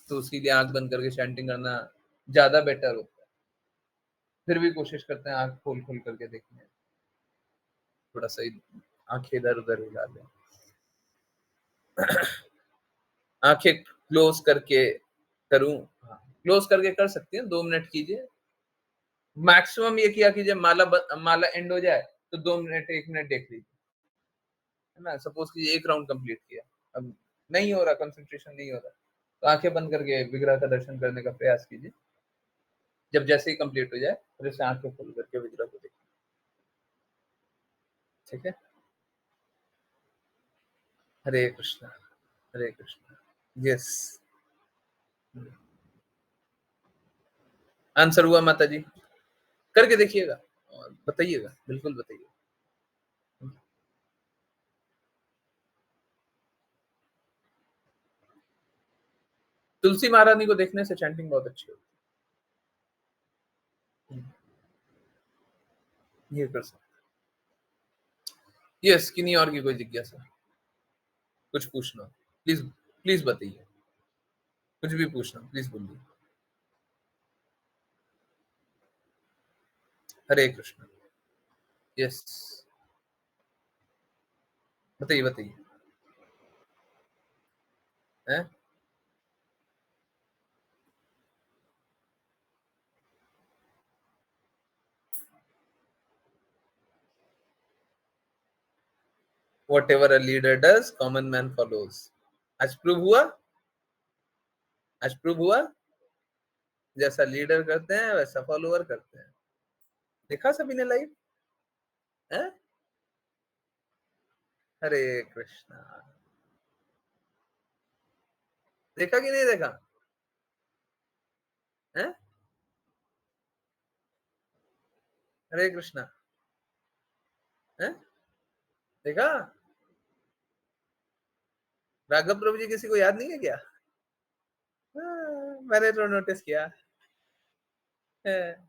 तो उसके लिए आंख बंद करके चैंटिंग करना ज्यादा बेटर होता है। फिर भी कोशिश करते हैं आंख खोल खोल करके देखने, थोड़ा सा आंखें इधर उधर हिला दें, आंखें क्लोज करके करूं, हाँ क्लोज करके कर सकते हैं, 2 मिनट कीजिए, मैक्सिमम ये किया कीजिए, माला एंड हो जाए तो 2 मिनट 1 मिनट देख लीजिए, है ना। सपोज कीजिए एक राउंड कंप्लीट किया, अब नहीं हो रहा, कंसंट्रेशन नहीं हो रहा, तो आंखें बंद करके विग्रह का दर्शन करने का प्रयास कीजिए, जब जैसे ही कंप्लीट हो जाए फिर से आंखें खोल करके विग्रह को देखिए, ठीक है। हरे कृष्णा, हरे कृष्णा। यस, आंसर हुआ माता जी, करके देखिएगा और बताइएगा, बिल्कुल बताइए। तुलसी महारानी को देखने से चैंटिंग बहुत अच्छी होती है, ये कर सकते। यस, किन्हीं और की कोई जिज्ञासा, कुछ पूछना, प्लीज प्लीज बताइए, कुछ भी पूछना प्लीज बोलिए। हरे कृष्ण। यस, बताइए बताइए, हैं Whatever a leader does, common man follows. आज प्रूव हुआ जैसा लीडर करते हैं वैसा फॉलोअर करते हैं। देखा सभी ने लाइव है? हरे कृष्णा। देखा कि नहीं देखा है? हरे कृष्णा है? देखा? राघव प्रभु जी किसी को याद नहीं है क्या? मैंने तो नोटिस किया है।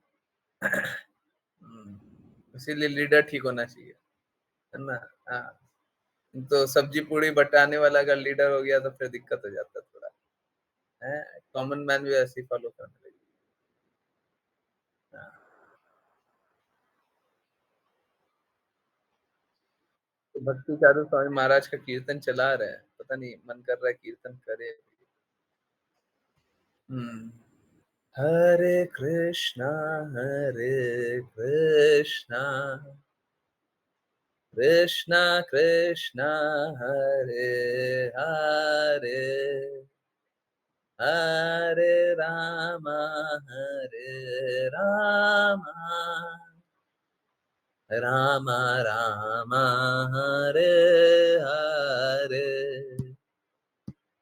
इसीलिए लीडर ठीक होना चाहिए, है ना? हाँ, तो सब्जी पूड़ी बटाने वाला अगर लीडर हो गया तो फिर दिक्कत हो जाता थोड़ा, है? कॉमन मैन भी ऐसे ही फॉलो करने लगे। हाँ। तो भक्ति चारू स्वामी महाराज का कीर्तन चला रहे हैं, पता नहीं मन कर रहा है कीर्तन करे। हरे कृष्णा कृष्णा कृष्णा हरे हरे हरे राम राम राम हरे हरे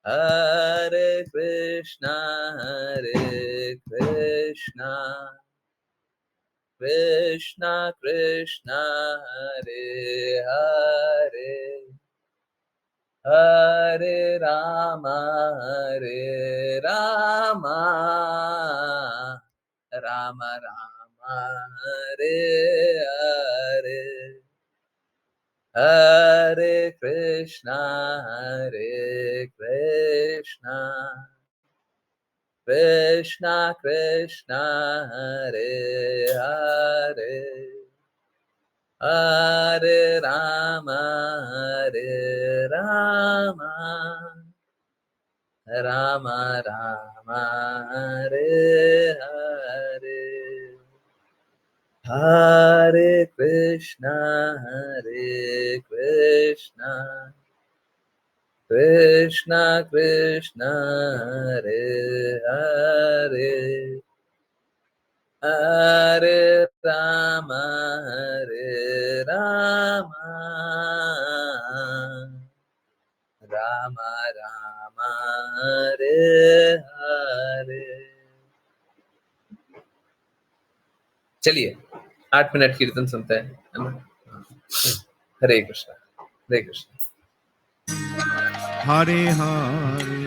हरे कृष्णा कृष्णा कृष्णा हरे हरे हरे राम राम राम हरे हरे हरे कृष्णा कृष्णा कृष्णा हरे हरे हरे राम राम राम हरे हरे हरे कृष्णा कृष्णा कृष्णा हरे हरे हरे राम राम राम राम हरे हरे। चलिए 8 मिनट कीर्तन सुनते हैं, है ना? हरे कृष्णा हरे कृष्णा। हरे हरे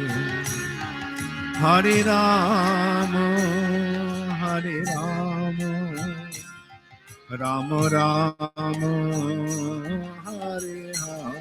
हरे राम राम राम हरे हरे